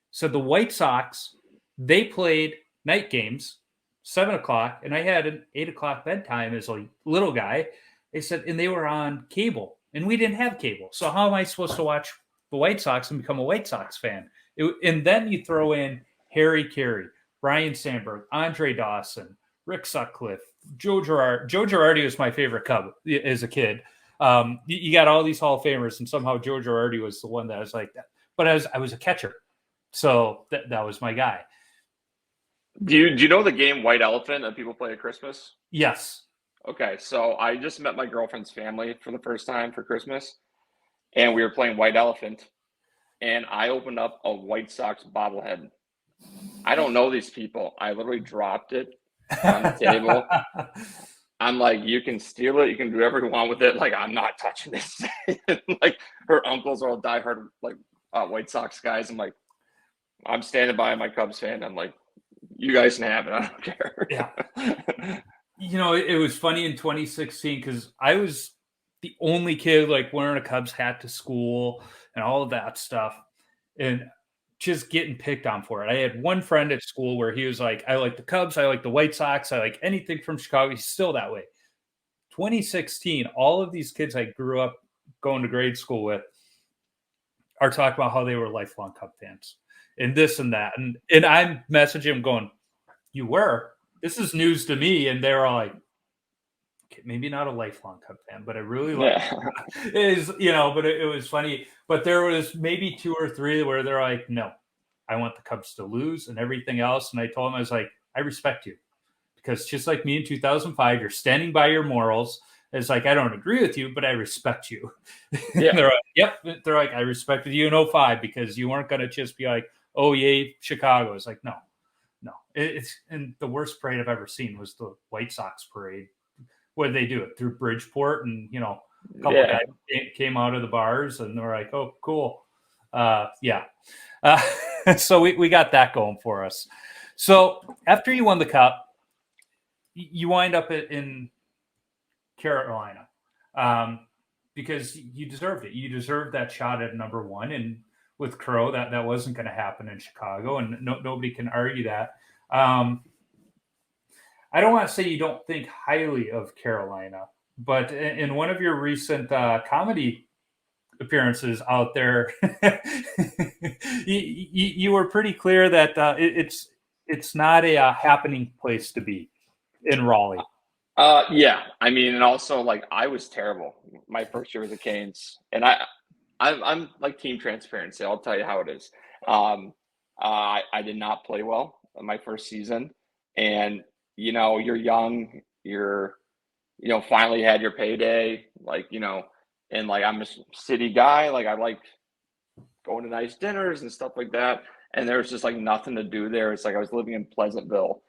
So the White Sox, they played night games, 7 o'clock, and I had an 8 o'clock bedtime as a little guy. They said, and they were on cable, and we didn't have cable. So how am I supposed to watch the White Sox and become a White Sox fan? And then you throw in Harry Carey, Brian Sandberg, Andre Dawson, Rick Sutcliffe, Joe Girardi. Joe Girardi was my favorite Cub as a kid. You got all these Hall of Famers, and somehow Joe Girardi was the one that was like that. But I was a catcher, so that was my guy. Do you know the game White Elephant that people play at Christmas? Yes. Okay, so I just met my girlfriend's family for the first time for Christmas, and we were playing White Elephant, and I opened up a White Sox bobblehead. I don't know these people. I literally dropped it on the table. I'm like, you can steal it. You can do whatever you want with it. Like, I'm not touching this. Like, her uncles are all diehard, like, White Sox guys. I'm like, I'm standing by my Cubs fan. I'm like, you guys can have it. I don't care. Yeah. You know, it was funny in 2016 because I was the only kid like wearing a Cubs hat to school and all of that stuff, and just getting picked on for it. I had one friend at school where he was like, I like the Cubs, I like the White Sox, I like anything from Chicago. He's still that way. 2016, all of these kids I grew up going to grade school with are talking about how they were lifelong Cub fans and this and that. And I'm messaging them going, you were? This is news to me. And they were all like, okay, maybe not a lifelong Cub fan, but I really like it. Is, you know, but it was funny. But there was maybe 2 or 3 where they're like, no, I want the Cubs to lose and everything else. And I told them, I was like, I respect you. Because just like me in 2005, you're standing by your morals. It's like, I don't agree with you, but I respect you. Yeah. They're like, yep. They're like, I respected you in 05 because you weren't going to just be like, oh, yay, Chicago. It's like, no. It's, and the worst parade I've ever seen was the White Sox parade. What did they do? It through Bridgeport, and, you know, a couple guys came out of the bars and they're like, oh, cool. So we got that going for us. So after you won the Cup, you wind up in Carolina because you deserved it. You deserved that shot at number 1. And with Crow, that wasn't going to happen in Chicago, and nobody can argue that. I don't want to say you don't think highly of Carolina, but in one of your recent comedy appearances out there, you were pretty clear that it's not a happening place to be in Raleigh. Yeah, I mean, and also like I was terrible my first year with the Canes, and I'm like team transparency. I'll tell you how it is. I did not play well in my first season, and you know, you're young, you're, you know, finally had your payday, like, you know, and like I'm a city guy, like I like going to nice dinners and stuff like that, and there's just like nothing to do there. It's like I was living in Pleasantville,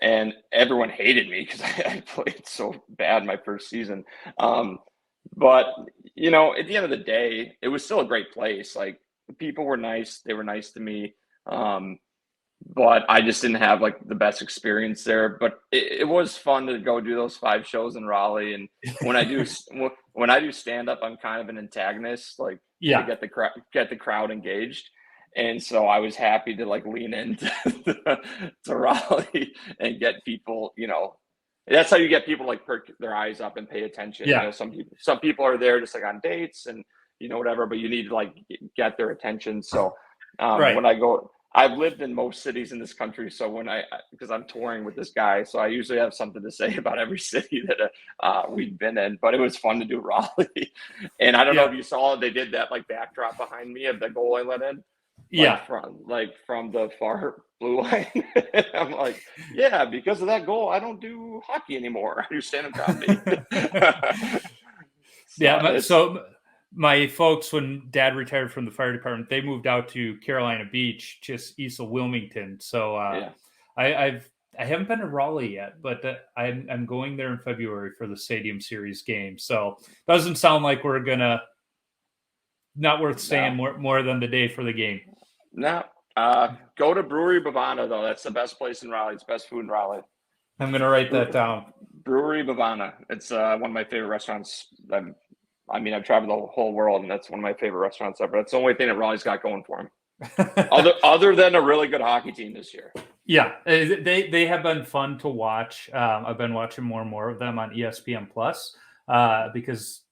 and everyone hated me because I played so bad my first season. But, you know, at the end of the day, it was still a great place. Like, the people were nice. They were nice to me. But I just didn't have like the best experience there. But it was fun to go do those 5 shows in Raleigh. And when I do stand up, I'm kind of an antagonist, like to get the crowd engaged. And so I was happy to like lean into to Raleigh and get people, that's how you get people like perk their eyes up and pay attention. Yeah. Some people are there just like on dates and whatever, but you need to like get their attention. So when I go, I've lived in most cities in this country. So because I'm touring with this guy, so I usually have something to say about every city that we've been in, but it was fun to do Raleigh. And I don't know if you saw, they did that like backdrop behind me of the goal I let in. From the far blue line. I'm like, yeah, because of that goal, I don't do hockey anymore. I do stand-up comedy. So my folks, when Dad retired from the fire department, they moved out to Carolina Beach, just east of Wilmington. So I haven't been to Raleigh yet, but I'm going there in February for the Stadium Series game. So doesn't sound like we're gonna not worth staying more than the day for the game. No. Go to Brewery Bavana, though. That's the best place in Raleigh. It's best food in Raleigh. I'm going to write that down. Brewery Bavana. It's one of my favorite restaurants. I've traveled the whole world, and that's one of my favorite restaurants ever. That's the only thing that Raleigh's got going for him. other than a really good hockey team this year. Yeah, they have been fun to watch. I've been watching more and more of them on ESPN Plus because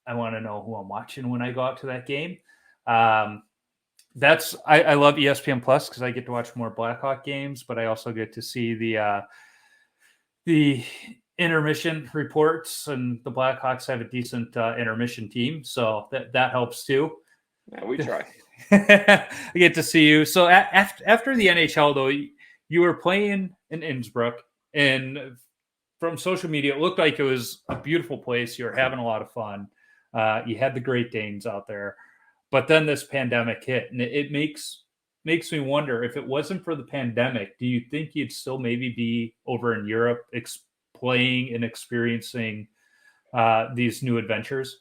I want to know who I'm watching when I go out to that game. I love ESPN Plus because I get to watch more Blackhawk games, but I also get to see the intermission reports, and the Blackhawks have a decent intermission team, so that helps too. Yeah, we try. I get to see you. So after the NHL, though, you were playing in Innsbruck, and from social media, it looked like it was a beautiful place. You were having a lot of fun. You had the Great Danes out there. But then this pandemic hit, and it makes me wonder, if it wasn't for the pandemic, do you think you'd still maybe be over in Europe playing and experiencing these new adventures?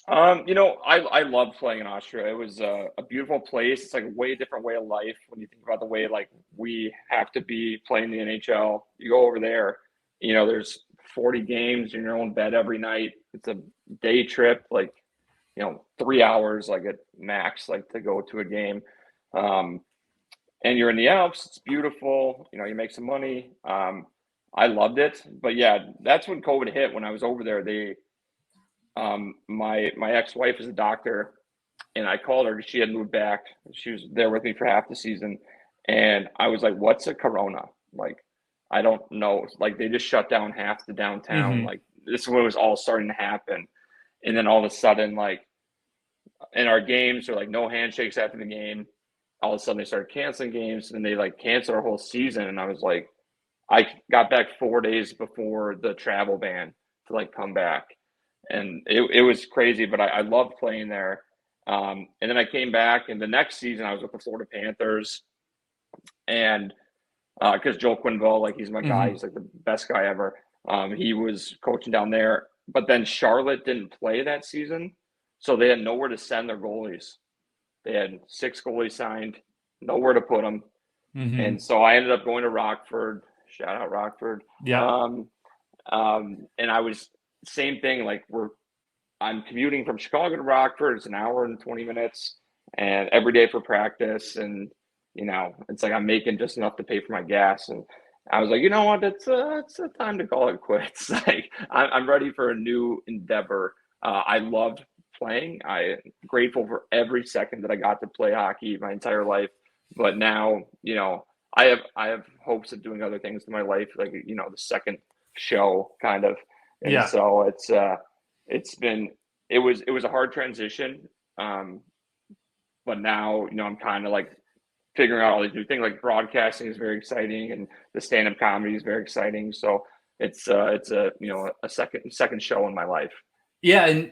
I love playing in Austria. It was a beautiful place. It's like a way different way of life when you think about the way like we have to be playing the NHL. You go over there, there's 40 games in your own bed every night. It's a day trip, like 3 hours, like at max, like to go to a game. And you're in the Alps. It's beautiful. You make some money. I loved it. But yeah, that's when COVID hit. When I was over there, my ex-wife is a doctor, and I called her because she had moved back. She was there with me for half the season. And I was like, what's a corona? Like, I don't know. Like, they just shut down half the downtown. Mm-hmm. Like, this is when it was all starting to happen. And then all of a sudden, like, in our games, they're like, no handshakes after the game. All of a sudden, they started canceling games, and they like canceled our whole season. And I was like, I got back 4 days before the travel ban to like come back. And it was crazy, but I loved playing there. And then I came back, and the next season I was with the Florida Panthers. And because Joel Quenneville, like, he's my guy. He's like the best guy ever. He was coaching down there. But then Charlotte didn't play that season, so they had nowhere to send their goalies. They had 6 goalies signed, nowhere to put them. Mm-hmm. And so I ended up going to Rockford. Shout out Rockford. Yeah. And I was same thing. Like, I'm commuting from Chicago to Rockford. It's an hour and 20 minutes, and every day for practice. And it's like I'm making just enough to pay for my gas. And I was like, you know what? It's a time to call it quits. Like, I'm ready for a new endeavor. I loved playing. I'm grateful for every second that I got to play hockey my entire life. But now, I have hopes of doing other things in my life, like, the second show kind of. And so it was a hard transition. But now, I'm kind of like figuring out all these new things. Like, broadcasting is very exciting, and the stand-up comedy is very exciting. So it's a second show in my life. Yeah. And,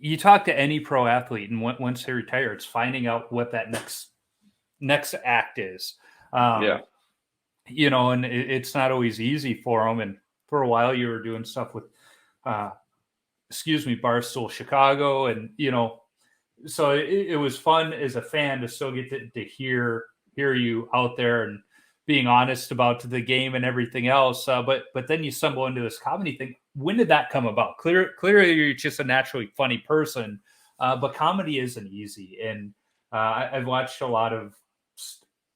you talk to any pro athlete, and once they retire, it's finding out what that next act is. And it's not always easy for them. And for a while you were doing stuff with, Barstool Chicago, and, so it was fun as a fan to still get to hear you out there and being honest about the game and everything else. But then you stumble into this comedy thing. When did that come about? Clearly, you're just a naturally funny person, but comedy isn't easy. And I've watched a lot of.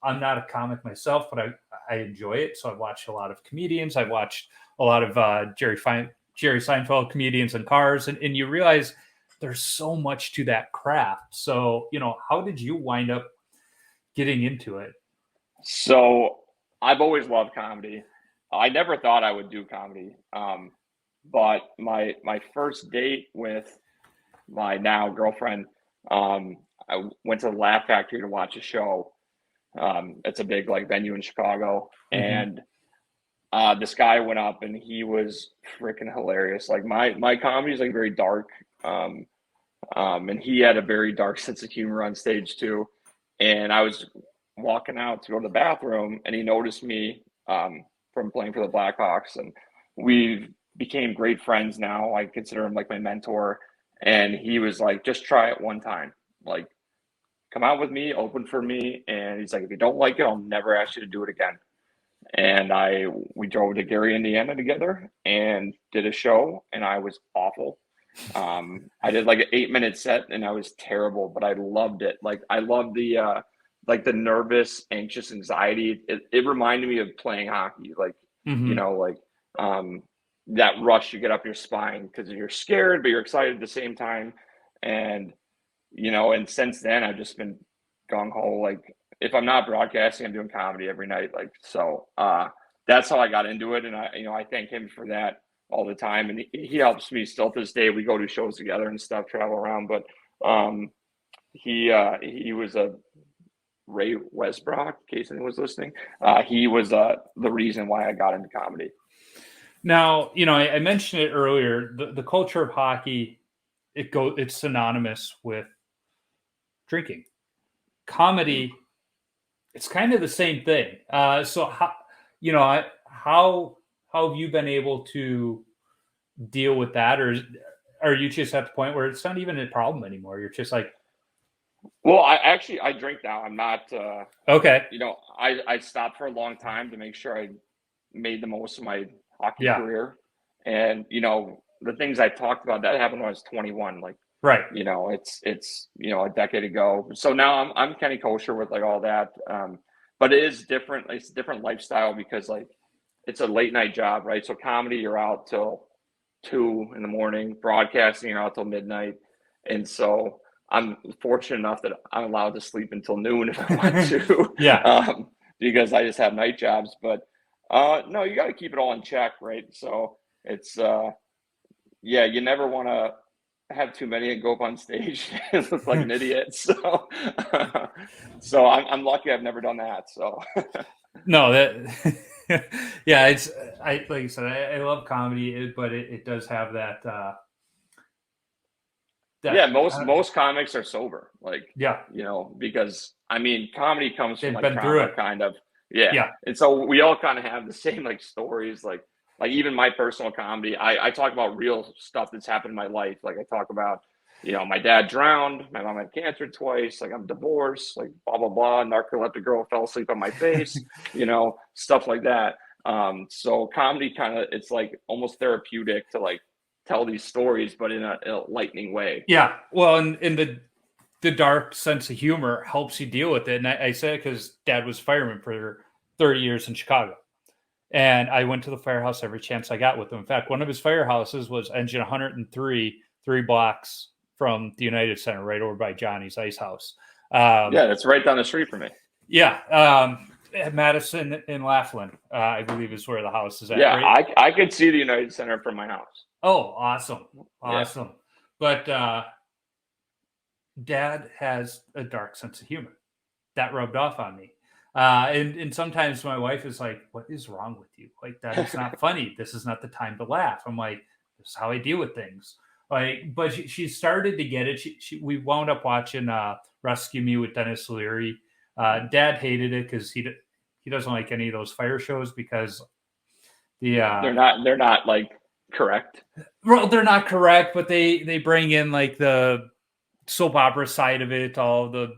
I'm not a comic myself, but I enjoy it. So I've watched a lot of comedians. I've watched a lot of Jerry Seinfeld comedians in cars, and you realize there's so much to that craft. So, how did you wind up getting into it? So I've always loved comedy. I never thought I would do comedy. But my first date with my now girlfriend, I went to the Laugh Factory to watch a show. It's a big venue in Chicago, and this guy went up and he was freaking hilarious. Like my comedy is very dark, and he had a very dark sense of humor on stage too. And I was walking out to go to the bathroom, and he noticed me from playing for the Blackhawks, and we became great friends now. I consider him like my mentor, and he was like, "Just try it one time, come out with me, open for me." And he's like, "If you don't like it, I'll never ask you to do it again." And we drove to Gary, Indiana together and did a show, and I was awful. I did an 8-minute set, and I was terrible, but I loved it. I loved the the nervous, anxious anxiety. It reminded me of playing hockey, that rush you get up your spine because you're scared, but you're excited at the same time. And and since then I've just been gung ho. If I'm not broadcasting, I'm doing comedy every night. That's how I got into it, and I thank him for that all the time. And he helps me still to this day. We go to shows together and stuff, travel around. But he was a Ray Westbrook, in case anyone was listening. He was the reason why I got into comedy. Now, I mentioned it earlier. The culture of hockey, it's synonymous with drinking. Comedy, it's kind of the same thing. So how have you been able to deal with that, or are you just at the point where it's not even a problem anymore? You're just like, well, I drink now. I'm not okay. I stopped for a long time to make sure I made the most of my hockey career, and the things I talked about, that happened when I was 21. Right. It's a decade ago. So now I'm kind of kosher with all that. But it is different. It's a different lifestyle because it's a late night job, right? So comedy, you're out till 2 a.m. Broadcasting, you're out till midnight. And so I'm fortunate enough that I'm allowed to sleep until noon if I want to. Yeah. Because I just have night jobs. But no, you got to keep it all in check, right? So it's you never want to have too many and go up on stage and look like an idiot. So I'm lucky I've never done that. So no, that yeah, like you said, I love comedy, but it does have that. Most comics are sober, because comedy comes from trauma, kind of. Yeah. And so we all kind of have the same stories, like even my personal comedy, I talk about real stuff that's happened in my life. I talk about, my dad drowned, my mom had cancer twice, I'm divorced, blah, blah, blah. Narcoleptic girl fell asleep on my face, stuff like that. So comedy it's almost therapeutic to tell these stories, but in a lightning way. Yeah. Well, and the dark sense of humor helps you deal with it. And I say it because Dad was a fireman for 30 years in Chicago. And I went to the firehouse every chance I got with him. In fact, one of his firehouses was engine 103, 3 blocks from the United Center, right over by Johnny's Ice House. That's right down the street from me. Yeah. Madison and Laughlin, I believe, is where the house is at. Yeah, right? I could see the United Center from my house. Oh, awesome. Yeah. But Dad has a dark sense of humor. That rubbed off on me. And sometimes my wife is like, "What is wrong with you? That is not funny. This is not the time to laugh." I'm like, "This is how I deal with things." But she started to get it. We wound up watching Rescue Me with Dennis Leary. Dad hated it because he doesn't like any of those fire shows because they're not correct. Well, they're not correct, but they bring in the soap opera side of it, all the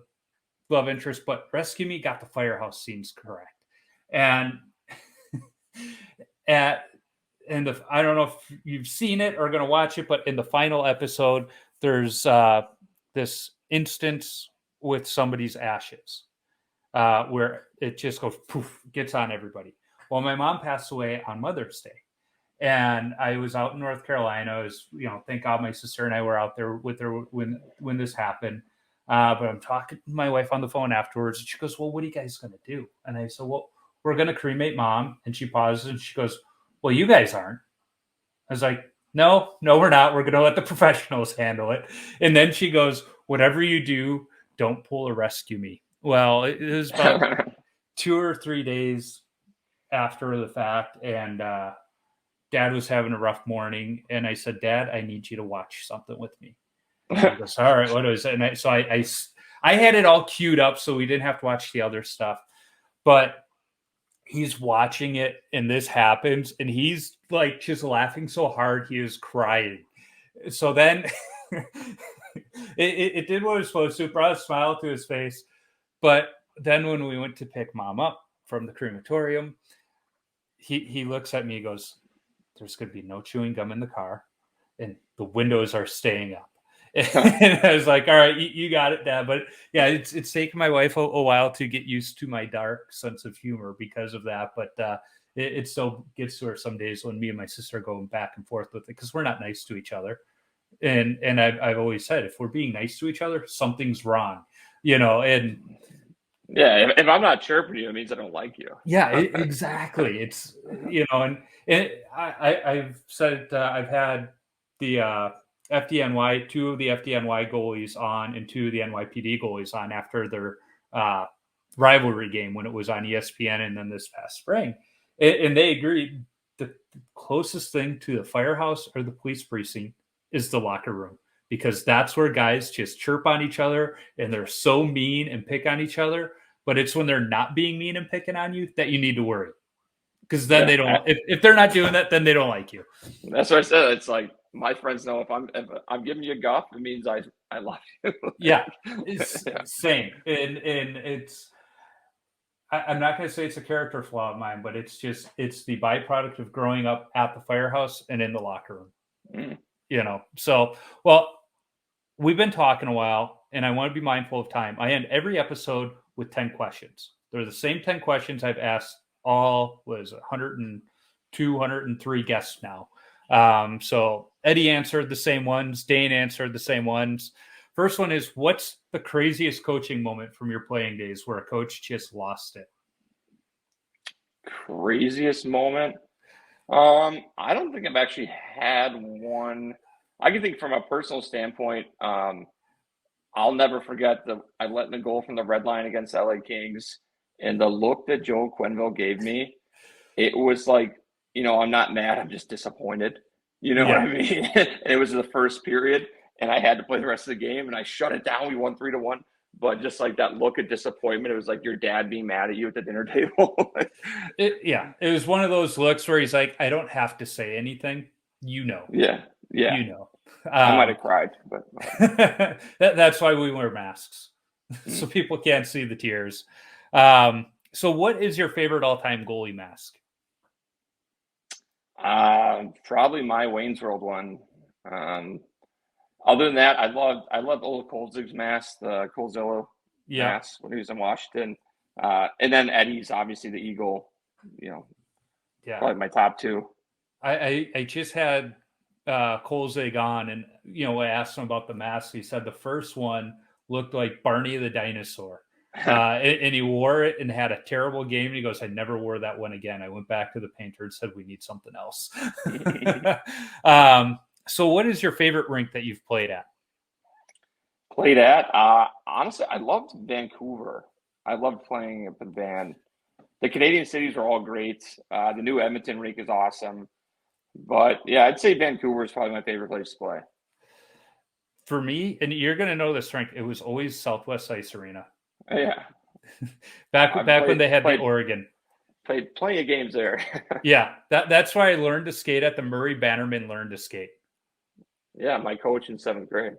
love interest, but Rescue Me got the firehouse scenes correct. And at I don't know if you've seen it or going to watch it, but in the final episode, there's this instance with somebody's ashes where it just goes poof, gets on everybody. Well, my mom passed away on Mother's Day, and I was out in North Carolina. I was, thank God my sister and I were out there with her when this happened. But I'm talking to my wife on the phone afterwards, and she goes, "Well, what are you guys going to do?" And I said, "Well, we're going to cremate Mom." And she pauses and she goes, "Well, you guys aren't." I was like, no, we're not. We're going to let the professionals handle it. And then she goes, "Whatever you do, don't pull a Rescue Me." Well, it was about 2 or 3 days after the fact, and Dad was having a rough morning, and I said, "Dad, I need you to watch something with me." And he goes, "All right, what is it?" And so I had it all queued up so we didn't have to watch the other stuff. But he's watching it, and this happens, and he's like just laughing so hard he is crying. So then it did what it was supposed to, brought a smile to his face. But then when we went to pick Mom up from the crematorium, he looks at me and goes, "There's going to be no chewing gum in the car, and the windows are staying up." And I was like, "All right, you got it, Dad." But yeah, it's taken my wife a while to get used to my dark sense of humor because of that. But it still gets to her some days when me and my sister are going back and forth with it because we're not nice to each other. And I've always said, if we're being nice to each other, something's wrong, and yeah, if I'm not chirping you, it means I don't like you. yeah, exactly. It's, and I've said I've had the FDNY, 2 of the FDNY goalies on and 2 of the NYPD goalies on after their rivalry game when it was on ESPN and then this past spring. And they agreed the closest thing to the firehouse or the police precinct is the locker room, because that's where guys just chirp on each other and they're so mean and pick on each other. But it's when they're not being mean and picking on you that you need to worry. Because then they don't, if they're not doing that, then they don't like you. That's what I said. It's like, my friends know if I'm giving you a guff, it means I love you. Yeah, it's same. And it's, I'm not going to say it's a character flaw of mine, but it's the byproduct of growing up at the firehouse and in the locker room. So, well, we've been talking a while, and I want to be mindful of time. I end every episode with 10 questions. They're the same 10 questions I've asked all, 102, 103 guests now. So Eddie answered the same ones. Dane answered the same ones. First one is, what's the craziest coaching moment from your playing days where a coach just lost it? Craziest moment? I don't think I've actually had one. I can think from a personal standpoint. I'll never forget I let in a goal from the red line against LA Kings, and the look that Joe Quenneville gave me, it was like, I'm not mad, I'm just disappointed. You know what I mean? And it was the first period, and I had to play the rest of the game, and I shut it down. We won 3-1. But just like that look of disappointment, it was like your dad being mad at you at the dinner table. It was one of those looks where he's like, I don't have to say anything. Yeah. I might have cried, but that's why we wear masks, so people can't see the tears. So what is your favorite all-time goalie mask? Probably my Wayne's World one. Other than that, I love Ola Kolzig's mask, the Colzillo mask when he was in Washington. And then Eddie's, obviously the Eagle, probably my top 2. I just had Kolzig on, and I asked him about the mask. He said the first one looked like Barney the dinosaur. And he wore it and had a terrible game. And he goes, I never wore that one again. I went back to the painter and said, we need something else. So what is your favorite rink that you've played at? Honestly, I loved Vancouver. I loved playing at the Van. The Canadian cities are all great. The new Edmonton rink is awesome. But yeah, I'd say Vancouver is probably my favorite place to play. For me, and you're going to know this rink, it was always Southwest Ice Arena. Yeah. Back when they had the Oregon. Played plenty of games there. Yeah, that's why I learned to skate at the Murray Bannerman Learn to Skate. Yeah, my coach in 7th grade.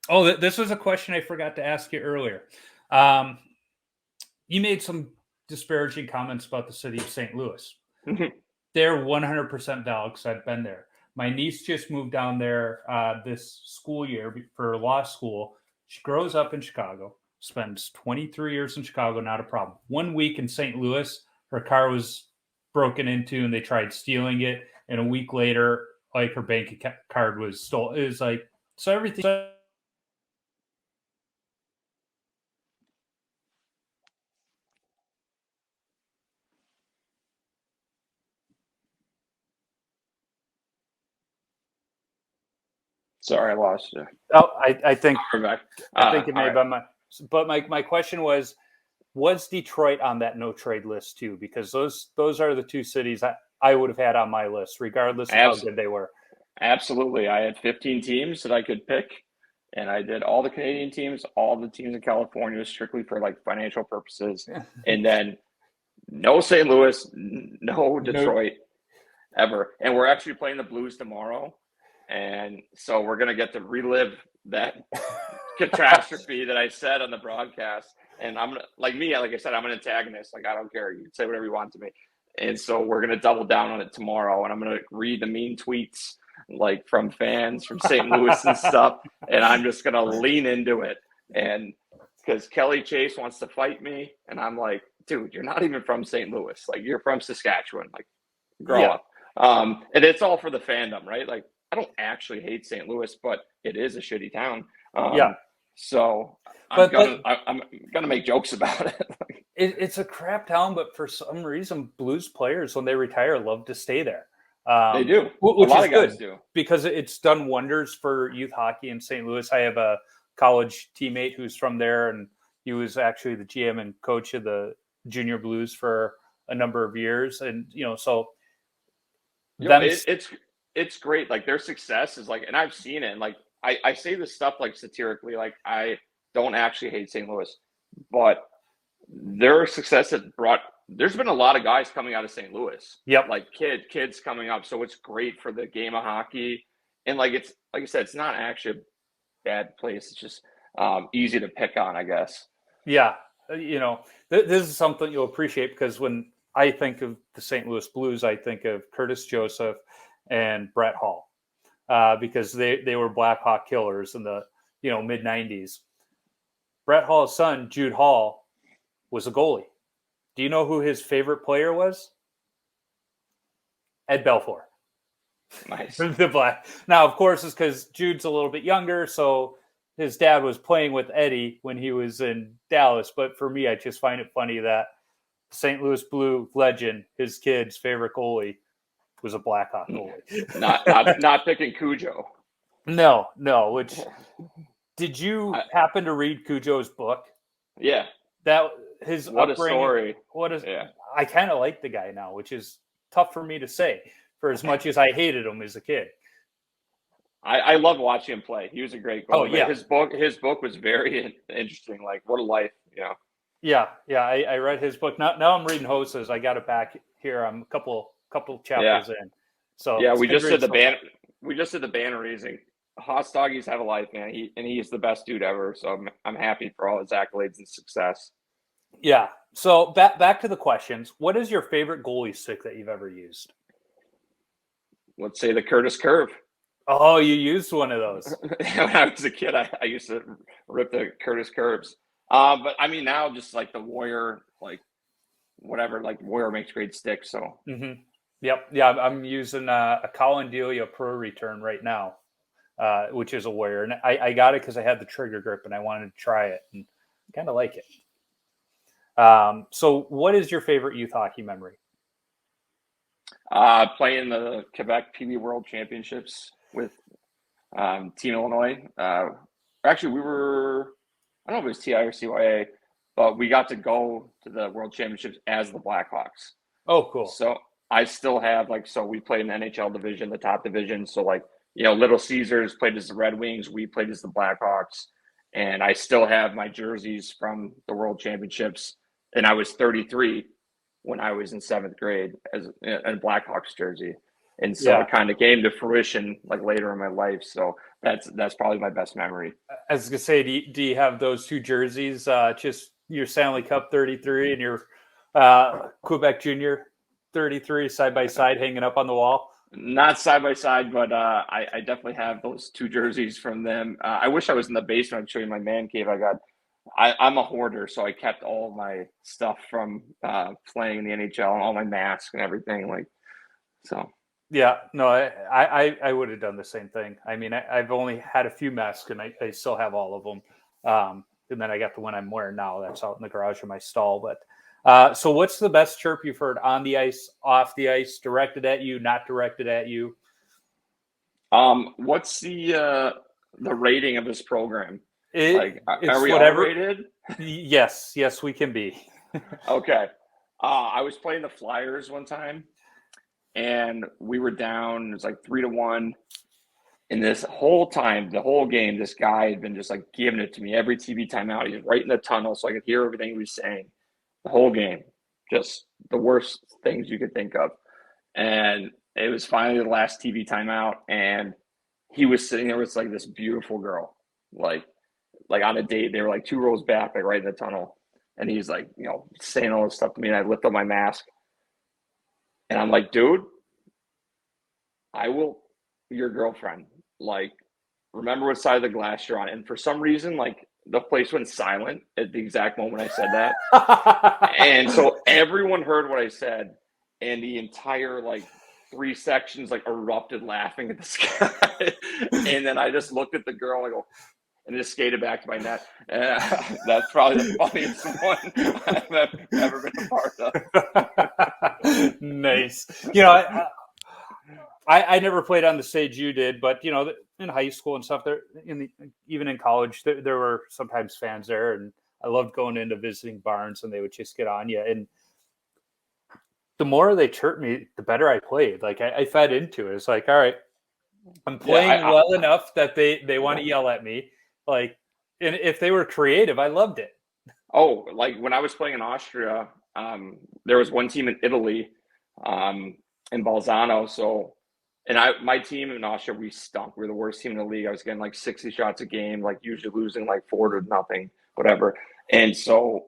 Oh, this was a question I forgot to ask you earlier. Um, you made some disparaging comments about the city of St. Louis. They're 100% valid because I've been there. My niece just moved down there this school year for law school. She grows up in Chicago, spends 23 years in Chicago, not a problem. 1 week in St. Louis, her car was broken into and they tried stealing it. And a week later, like her bank card was stolen. It was like, so everything. Sorry, I lost you. Oh, I think We're back. I think it may All have been my question was Detroit on that no trade list too? Because those are the two cities I would have had on my list, regardless of how good they were. Absolutely. I had 15 teams that I could pick, and I did all the Canadian teams, all the teams in California strictly for like financial purposes. And then no St. Louis, no Detroit ever. And we're actually playing the Blues tomorrow. And so we're going to get to relive that catastrophe that I said on the broadcast. And I'm like I said, I'm an antagonist. Like, I don't care. You can say whatever you want to me. And so we're going to double down on it tomorrow. And I'm going to read the mean tweets like from fans from St. Louis and stuff. And I'm just going to lean into it. And because Kelly Chase wants to fight me. And I'm like, dude, you're not even from St. Louis. Like, you're from Saskatchewan. Like, grow up. And it's all for the fandom, right? Like, I don't actually hate St. Louis, but it is a shitty town. So I'm gonna make jokes about it. It's a crap town, but for some reason, Blues players when they retire love to stay there. They do, which a lot is of guys good do, because it's done wonders for youth hockey in St. Louis. I have a college teammate who's from there, and he was actually the GM and coach of the Junior Blues for a number of years, and so it's great. Like, their success is like, and I've seen it. And like, I say this stuff like satirically, like I don't actually hate St. Louis, but their success there's been a lot of guys coming out of St. Louis. Yep. Like kids coming up. So it's great for the game of hockey. And like, it's like I said, it's not actually a bad place. It's just easy to pick on, I guess. Yeah. This is something you'll appreciate because when I think of the St. Louis Blues, I think of Curtis Joseph and Brett Hall because they were Blackhawk killers in the mid 90s. Brett Hall's son, Jude Hall, was a goalie. Do you know who his favorite player was? Ed Belfour. Nice. The Black. Now, of course, it's because Jude's a little bit younger, so his dad was playing with Eddie when he was in Dallas. But for me, I just find it funny that St. Louis Blue legend, his kid's favorite goalie, was a Blackhawk goalie. not picking Cujo. No. Which did you happen to read Cujo's book? Yeah. That his what upbringing, a story. Yeah. I kind of like the guy now, which is tough for me to say for as much as I hated him as a kid. I love watching him play. He was a great goalie. Oh, yeah. His book was very interesting. Like, what a life, Yeah. I read his book. Now I'm reading Hosa's. I got it back here. I'm a couple chapters in. So yeah, we just did the banner raising. Hoss Doggies have a life, man. He's the best dude ever. So I'm happy for all his accolades and success. Yeah. So back to the questions. What is your favorite goalie stick that you've ever used? Let's say the Curtis Curve. Oh, you used one of those. When I was a kid, I used to rip the Curtis Curves. But I mean, now just like the Warrior, like whatever, like Warrior makes great sticks. So. Mm-hmm. Yep. Yeah, I'm using a Colin Delia Pro Return right now, which is a Warrior, and I got it because I had the trigger grip and I wanted to try it and kind of like it. So, what is your favorite youth hockey memory? Playing the Quebec PB World Championships with Team Illinois. Actually, we were, I don't know if it was TI or CYA, but we got to go to the World Championships as the Blackhawks. Oh, cool. So I still have so we played in the NHL division, the top division. So Little Caesars played as the Red Wings. We played as the Blackhawks. And I still have my jerseys from the World Championships. And I was 33 when I was in 7th grade as a Blackhawks jersey. And so it kind of came to fruition like later in my life. So that's probably my best memory. I was gonna say, do you have those two jerseys? Just your Stanley Cup 33 and your Quebec Junior 33 side by side hanging up on the wall? Not side by side, but I definitely have those two jerseys from them. I wish I was in the basement. I'd show you my man cave. I'm a hoarder, so I kept all my stuff from playing in the NHL and all my masks and everything. Like, so. Yeah, no, I would have done the same thing. I mean, I've only had a few masks, and I still have all of them. And then I got the one I'm wearing now. That's out in the garage in my stall. But so, what's the best chirp you've heard on the ice, off the ice, directed at you, not directed at you? What's the rating of this program? Are we whatever. all rated? Yes, we can be. Okay. I was playing the Flyers one time, and we were down. It was like 3-1. And this whole time, the whole game, this guy had been just like giving it to me every TV timeout. He was right in the tunnel, so I could hear everything he was saying the whole game. Just the worst things you could think of. And it was finally the last TV timeout, and he was sitting there with like this beautiful girl, like on a date. They were like 2 rows back, like right in the tunnel. And he's like, saying all this stuff to me, and I lift up my mask. And I'm like, dude, I will be your girlfriend. Like, remember what side of the glass you're on. And for some reason, like, the place went silent at the exact moment I said that. And so everyone heard what I said, and the entire, like, 3 sections, like, erupted laughing at this guy. And then I just looked at the girl, and I go, and just skated back to my net. That's probably the funniest one I've ever been a part of. Nice. I never played on the stage you did, but in high school and stuff, even in college, there were sometimes fans there, and I loved going into visiting barns, and they would just get on you. And the more they chirped me, the better I played. Like I fed into it. It's like, all right, I'm playing well enough that they want to yell at me. Like, and if they were creative, I loved it. Oh, like when I was playing in Austria, there was one team in Italy, in Bolzano. So. And my team in Austria, we stunk. We were the worst team in the league. I was getting like 60 shots a game, like usually losing like 4-0, whatever. And so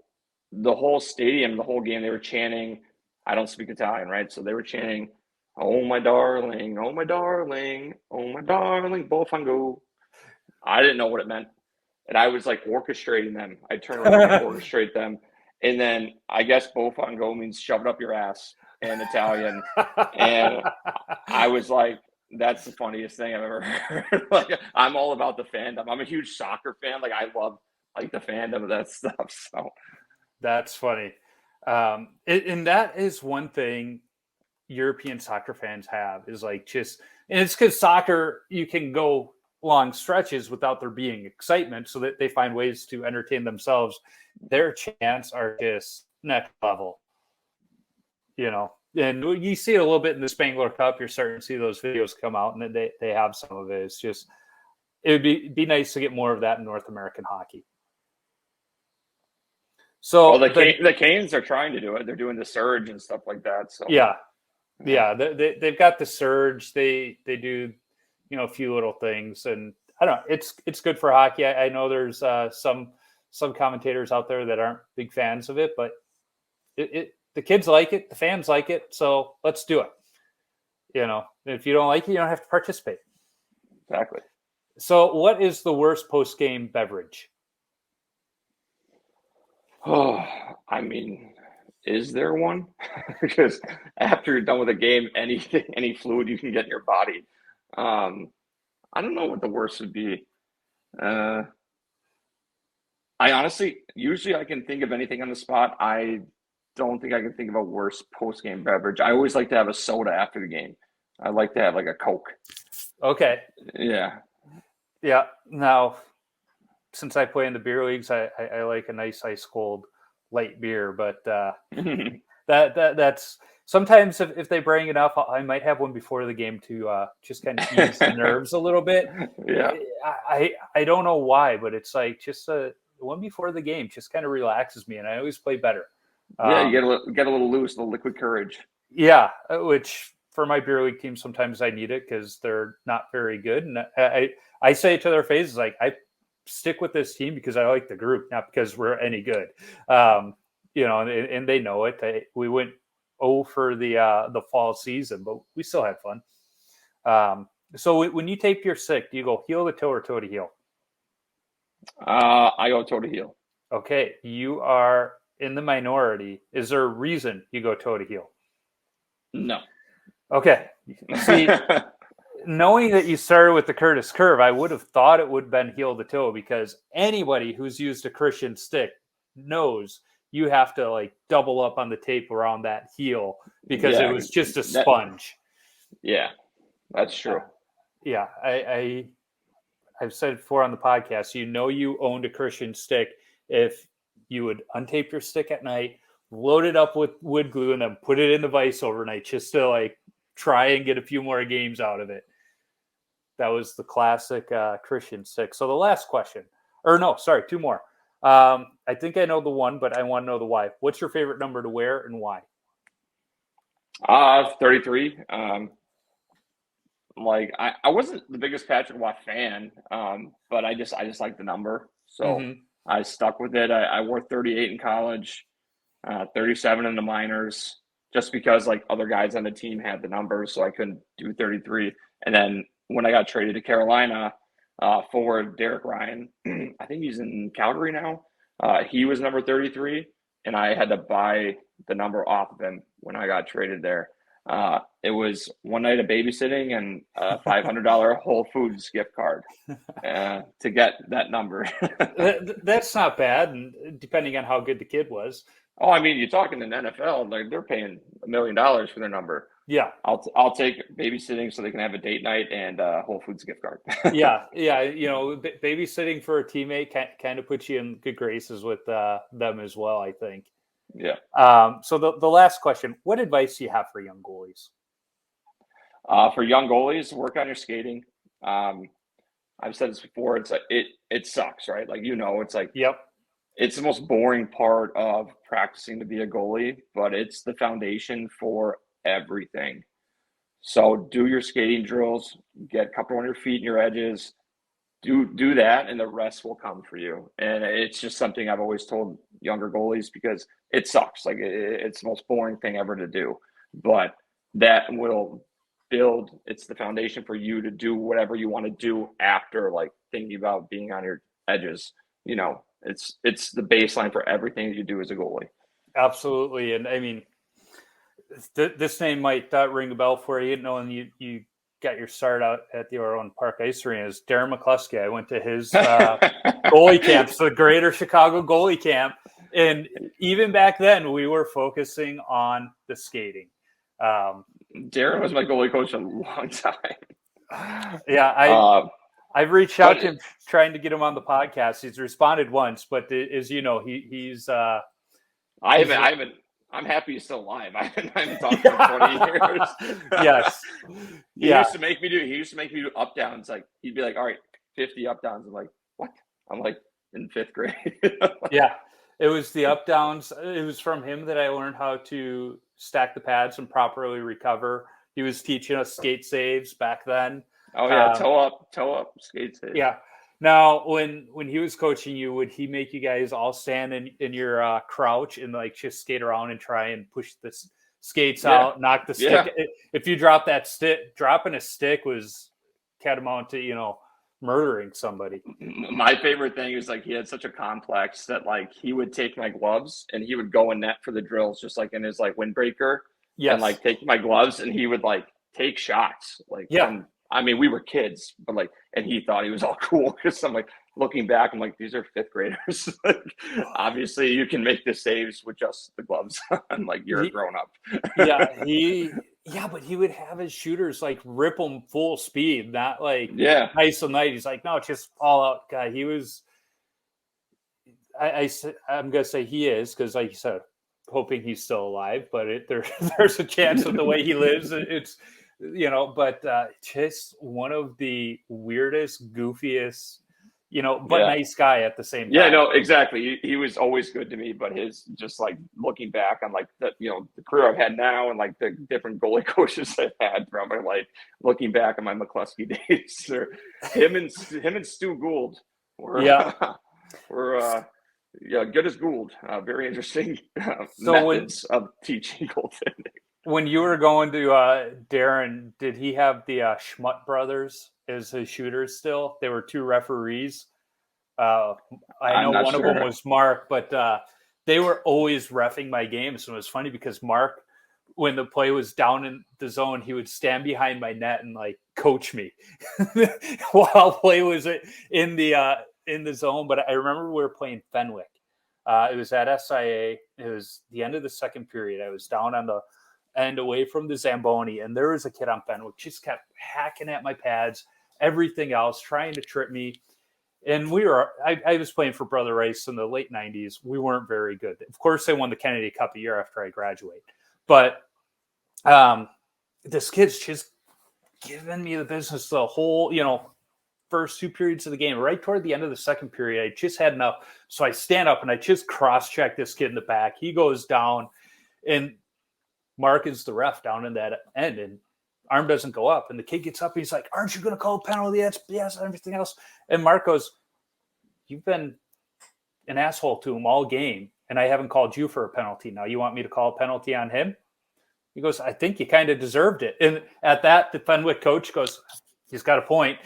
the whole stadium, the whole game, they were chanting. I don't speak Italian, right? So they were chanting, "Oh my darling, oh my darling, oh my darling, Bofango." I didn't know what it meant, and I was like orchestrating them. I turned around and orchestrate them, and then I guess Bofango means shove it up your ass in Italian, and I was like, that's the funniest thing I've ever heard. Like, I'm all about the fandom. I'm a huge soccer fan. Like, I love like the fandom of that stuff. So that's funny. And that is one thing European soccer fans have is like and it's because soccer, you can go long stretches without there being excitement, so that they find ways to entertain themselves. Their chants are just next level. And you see it a little bit in the Spangler Cup. You're starting to see those videos come out, and they have some of it. It's just, it would be nice to get more of that in North American hockey. So the Canes are trying to do it. They're doing the surge and stuff like that. So yeah. They've got the surge. They do, a few little things, and I don't know. It's good for hockey. I know there's some commentators out there that aren't big fans of it, but the kids like it, the fans like it, so let's do it. If you don't like it, you don't have to participate. Exactly. So what is the worst post-game beverage? Oh, I mean, is there one? Because after you're done with a game, any fluid you can get in your body. I don't know what the worst would be. I honestly, usually I can think of anything on the spot. I don't think I can think of a worse post-game beverage. I always like to have a soda after the game. I like to have like a Coke. Okay. Yeah. Now, since I play in the beer leagues, I like a nice ice cold light beer, but that's sometimes if they bring enough, I might have one before the game to just kind of ease the nerves a little bit. Yeah. I don't know why, but it's like just the one before the game just kind of relaxes me, and I always play better. Yeah, you get a little loose, a little liquid courage. Yeah, which for my beer league team, sometimes I need it because they're not very good. And I say it to their faces, like, I stick with this team because I like the group, not because we're any good. And they know it. We went 0 for the fall season, but we still had fun. So when you tape your stick, do you go heel to toe or toe to heel? I go toe to heel. Okay, you are in the minority. Is there a reason you go toe to heel? No. Okay. See, knowing that you started with the Curtis curve, I would have thought it would have been heel to toe, because anybody who's used a Christian stick knows you have to like double up on the tape around that heel because it was just a sponge. That's true. I've said before on the podcast, you owned a Christian stick if you would untape your stick at night, load it up with wood glue, and then put it in the vise overnight just to like try and get a few more games out of it. That was the classic Christian stick. So the last question, two more. I think I know the one, but I want to know the why. What's your favorite number to wear and why? 33. I wasn't the biggest Patrick Watt fan, but I just like the number. So I stuck with it. I wore 38 in college, 37 in the minors, just because like other guys on the team had the numbers, so I couldn't do 33. And then when I got traded to Carolina, forward Derek Ryan, I think he's in Calgary now. He was number 33, and I had to buy the number off of him when I got traded there. It was one night of babysitting and a $500 Whole Foods gift card to get that number. That's not bad, and depending on how good the kid was. Oh, I mean, you're talking in the NFL, like they're paying $1 million for their number. Yeah, I'll take babysitting so they can have a date night and a Whole Foods gift card. yeah. Babysitting for a teammate kind of puts you in good graces with them as well, I think. Yeah. So the last question: what advice do you have for young goalies? For young goalies, work on your skating. I've said this before. It's like it sucks, right? Like it's like it's the most boring part of practicing to be a goalie, but it's the foundation for everything. So do your skating drills, get comfortable on your feet and your edges. Do that, and the rest will come for you. And it's just something I've always told younger goalies, because it sucks. Like it's the most boring thing ever to do, but that will build. It's the foundation for you to do whatever you want to do after, like thinking about being on your edges. It's the baseline for everything you do as a goalie. Absolutely, and I mean, this name might ring a bell for you, knowing you got your start out at the Orland Park Ice Arena. Is Darren McCluskey. I went to his goalie camps, the Greater Chicago Goalie Camp, and even back then we were focusing on the skating. Darren was my goalie coach a long time. Yeah, I've reached out to him trying to get him on the podcast. He's responded once, but as you know, he's. I haven't. I'm happy he's still alive. I haven't talked to him in 20 years. Yes. He used to make me do up downs. Like he'd be like, all right, 50 up downs. I'm like, what? I'm like in 5th grade. Yeah. It was the up downs. It was from him that I learned how to stack the pads and properly recover. He was teaching us skate saves back then. Oh yeah. Toe up, skate save. Yeah. Now, when he was coaching you, would he make you guys all stand in your crouch and like just skate around and try and push the skates out, knock the stick? Yeah. If you drop that stick, dropping a stick was catamount to murdering somebody. My favorite thing is like he had such a complex that like he would take my gloves and he would go in net for the drills, just like in his like windbreaker. Yes. And like take my gloves and he would like take shots. Like I mean, we were kids, but like, and he thought he was all cool because I'm like looking back, I'm like, these are 5th graders. Like, obviously, you can make the saves with just the gloves on. Like you're a grown up. But he would have his shooters like rip them full speed, not like nice and light. He's like, no, just all out guy. He was. I'm gonna say he is because, like you said, hoping he's still alive, but there's a chance of the way he lives. It's. But just one of the weirdest, goofiest but nice guy at the same time. Yeah, no, exactly. He was always good to me, but his just like looking back on like the career I've had now and like the different goalie coaches I've had from it, like looking back on my McCluskey days, or him and Stu Gould were good as Gould. Very interesting methods of teaching goaltending. When you were going to Darren, did he have the Schmutt brothers as his shooters still? They were 2 referees. I know one of them was Mark, but they were always reffing my games. And it was funny because Mark, when the play was down in the zone, he would stand behind my net and like coach me while play was in the zone. But I remember we were playing Fenwick. It was at SIA. It was the end of the second period. I was down on the end away from the Zamboni, and there was a kid on Fenwick just kept hacking at my pads, everything else, trying to trip me. And I was playing for Brother Rice in the late 90s. We weren't very good. Of course, they won the Kennedy Cup a year after I graduated. But this kid's just giving me the business the whole, first 2 periods of the game. Right toward the end of the second period, I just had enough. So I stand up and I just cross-check this kid in the back. He goes down, and Mark is the ref down in that end, and arm doesn't go up. And the kid gets up, and he's like, "Aren't you going to call a penalty?" Yes, everything else. And Mark goes, "You've been an asshole to him all game, and I haven't called you for a penalty. Now you want me to call a penalty on him?" He goes, "I think you kind of deserved it." And at that, the Fenwick coach goes, "He's got a point."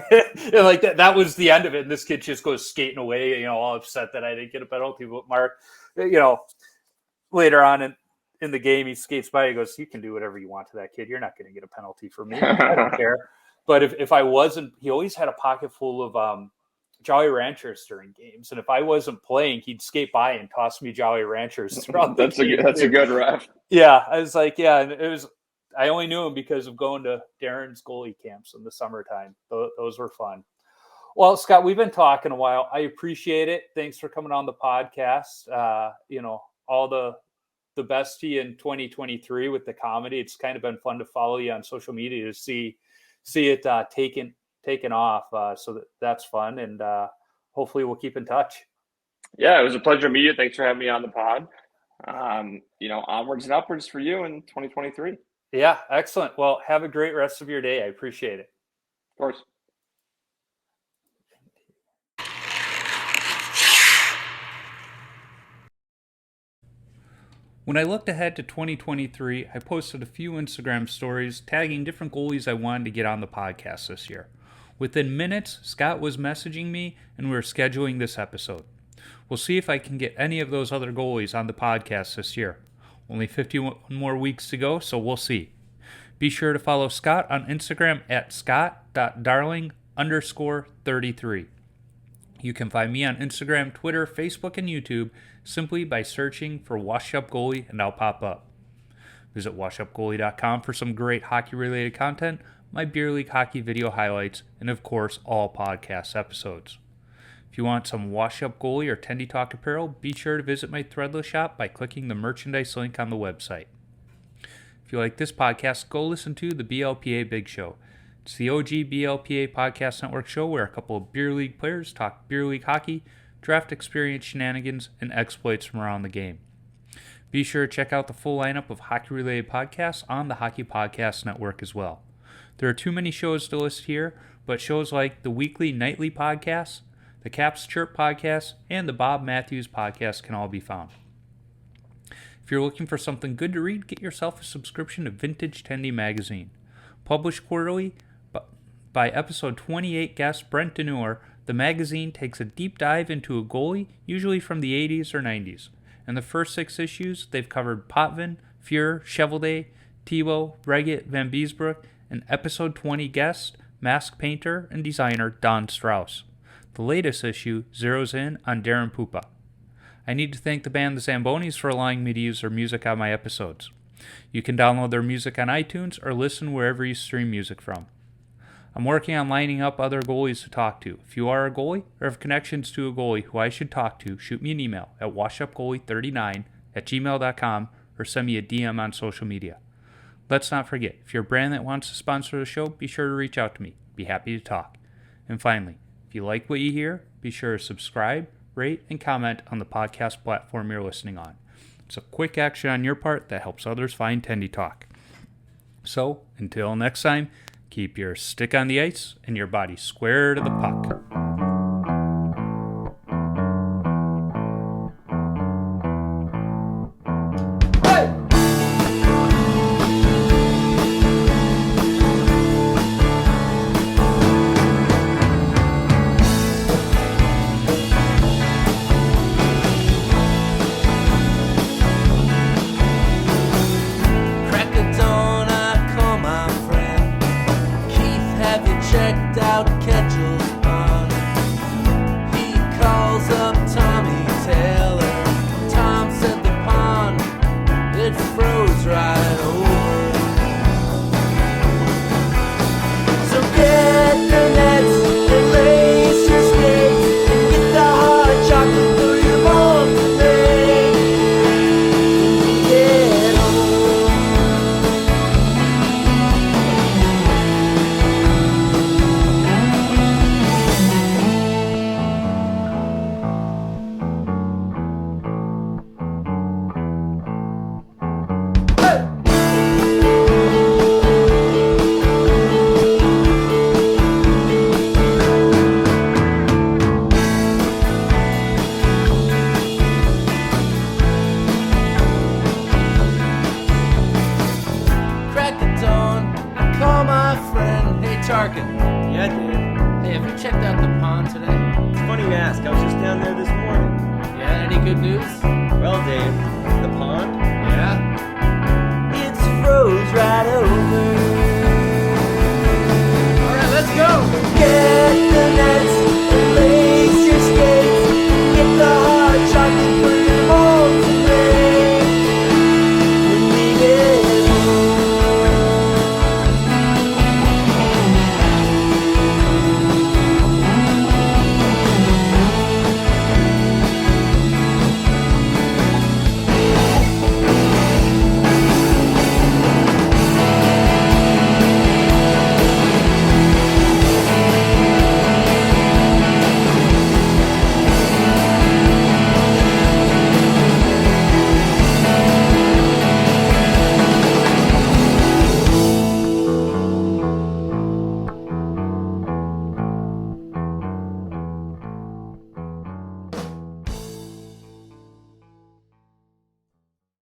And like that was the end of it. And this kid just goes skating away, all upset that I didn't get a penalty. But Mark, later on in the game, he skates by. He goes, "You can do whatever you want to that kid. You're not going to get a penalty for me. I don't care." But if I wasn't, he always had a pocket full of Jolly Ranchers during games. And if I wasn't playing, he'd skate by and toss me Jolly Ranchers throughout the game. That's a good ref. Yeah. I was like, yeah. And I only knew him because of going to Darren's goalie camps in the summertime. Those were fun. Well, Scott, we've been talking a while. I appreciate it. Thanks for coming on the podcast. All the best to you in 2023 with the comedy. It's kind of been fun to follow you on social media to see it taken off. So that's fun. And hopefully we'll keep in touch. Yeah, it was a pleasure to meet you. Thanks for having me on the pod. Onwards and upwards for you in 2023. Yeah, excellent. Well, have a great rest of your day. I appreciate it. Of course. When I looked ahead to 2023, I posted a few Instagram stories tagging different goalies I wanted to get on the podcast this year. Within minutes, Scott was messaging me and we were scheduling this episode. We'll see if I can get any of those other goalies on the podcast this year. Only 51 more weeks to go, so we'll see. Be sure to follow Scott on Instagram at scott.darling_33. You can find me on Instagram, Twitter, Facebook, and YouTube simply by searching for Washed Up Goalie, and I'll pop up. Visit washedupgoalie.com for some great hockey-related content, my beer league hockey video highlights, and of course, all podcast episodes. If you want some Washed Up Goalie or Tendy Talk apparel, be sure to visit my Threadless shop by clicking the merchandise link on the website. If you like this podcast, go listen to the BLPA Big Show. It's the OG BLPA Podcast Network show where a couple of beer league players talk beer league hockey, draft experience shenanigans, and exploits from around the game. Be sure to check out the full lineup of hockey-related podcasts on the Hockey Podcast Network as well. There are too many shows to list here, but shows like the weekly nightly podcasts, the Caps Chirp podcast, and the Bob Matthews podcast can all be found. If you're looking for something good to read, get yourself a subscription to Vintage Tendy magazine. Published quarterly by episode 28 guest Brent Deneur, the magazine takes a deep dive into a goalie, usually from the 80s or 90s. In the first 6 issues, they've covered Potvin, Fuhrer, Cheveldae, Thibault, Reggett, Van Beesbroek, and episode 20 guest, mask painter and designer Don Strauss. The latest issue zeroes in on Darren Pupa. I need to thank the band The Zambonis for allowing me to use their music on my episodes. You can download their music on iTunes or listen wherever you stream music from. I'm working on lining up other goalies to talk to. If you are a goalie or have connections to a goalie who I should talk to, shoot me an email at washedupgoalie39@gmail.com or send me a DM on social media. Let's not forget, if you're a brand that wants to sponsor the show, be sure to reach out to me. Be happy to talk. And finally, If you like what you hear, be sure to subscribe, rate, and comment on the podcast platform you're listening on. It's a quick action on your part that helps others find Tendy Talk. So, until next time, keep your stick on the ice and your body square to the puck. Yeah, Dave. Hey, have you checked out the pond today? It's funny you ask. I was just down there this morning. Yeah, any good news? Well, Dave, the pond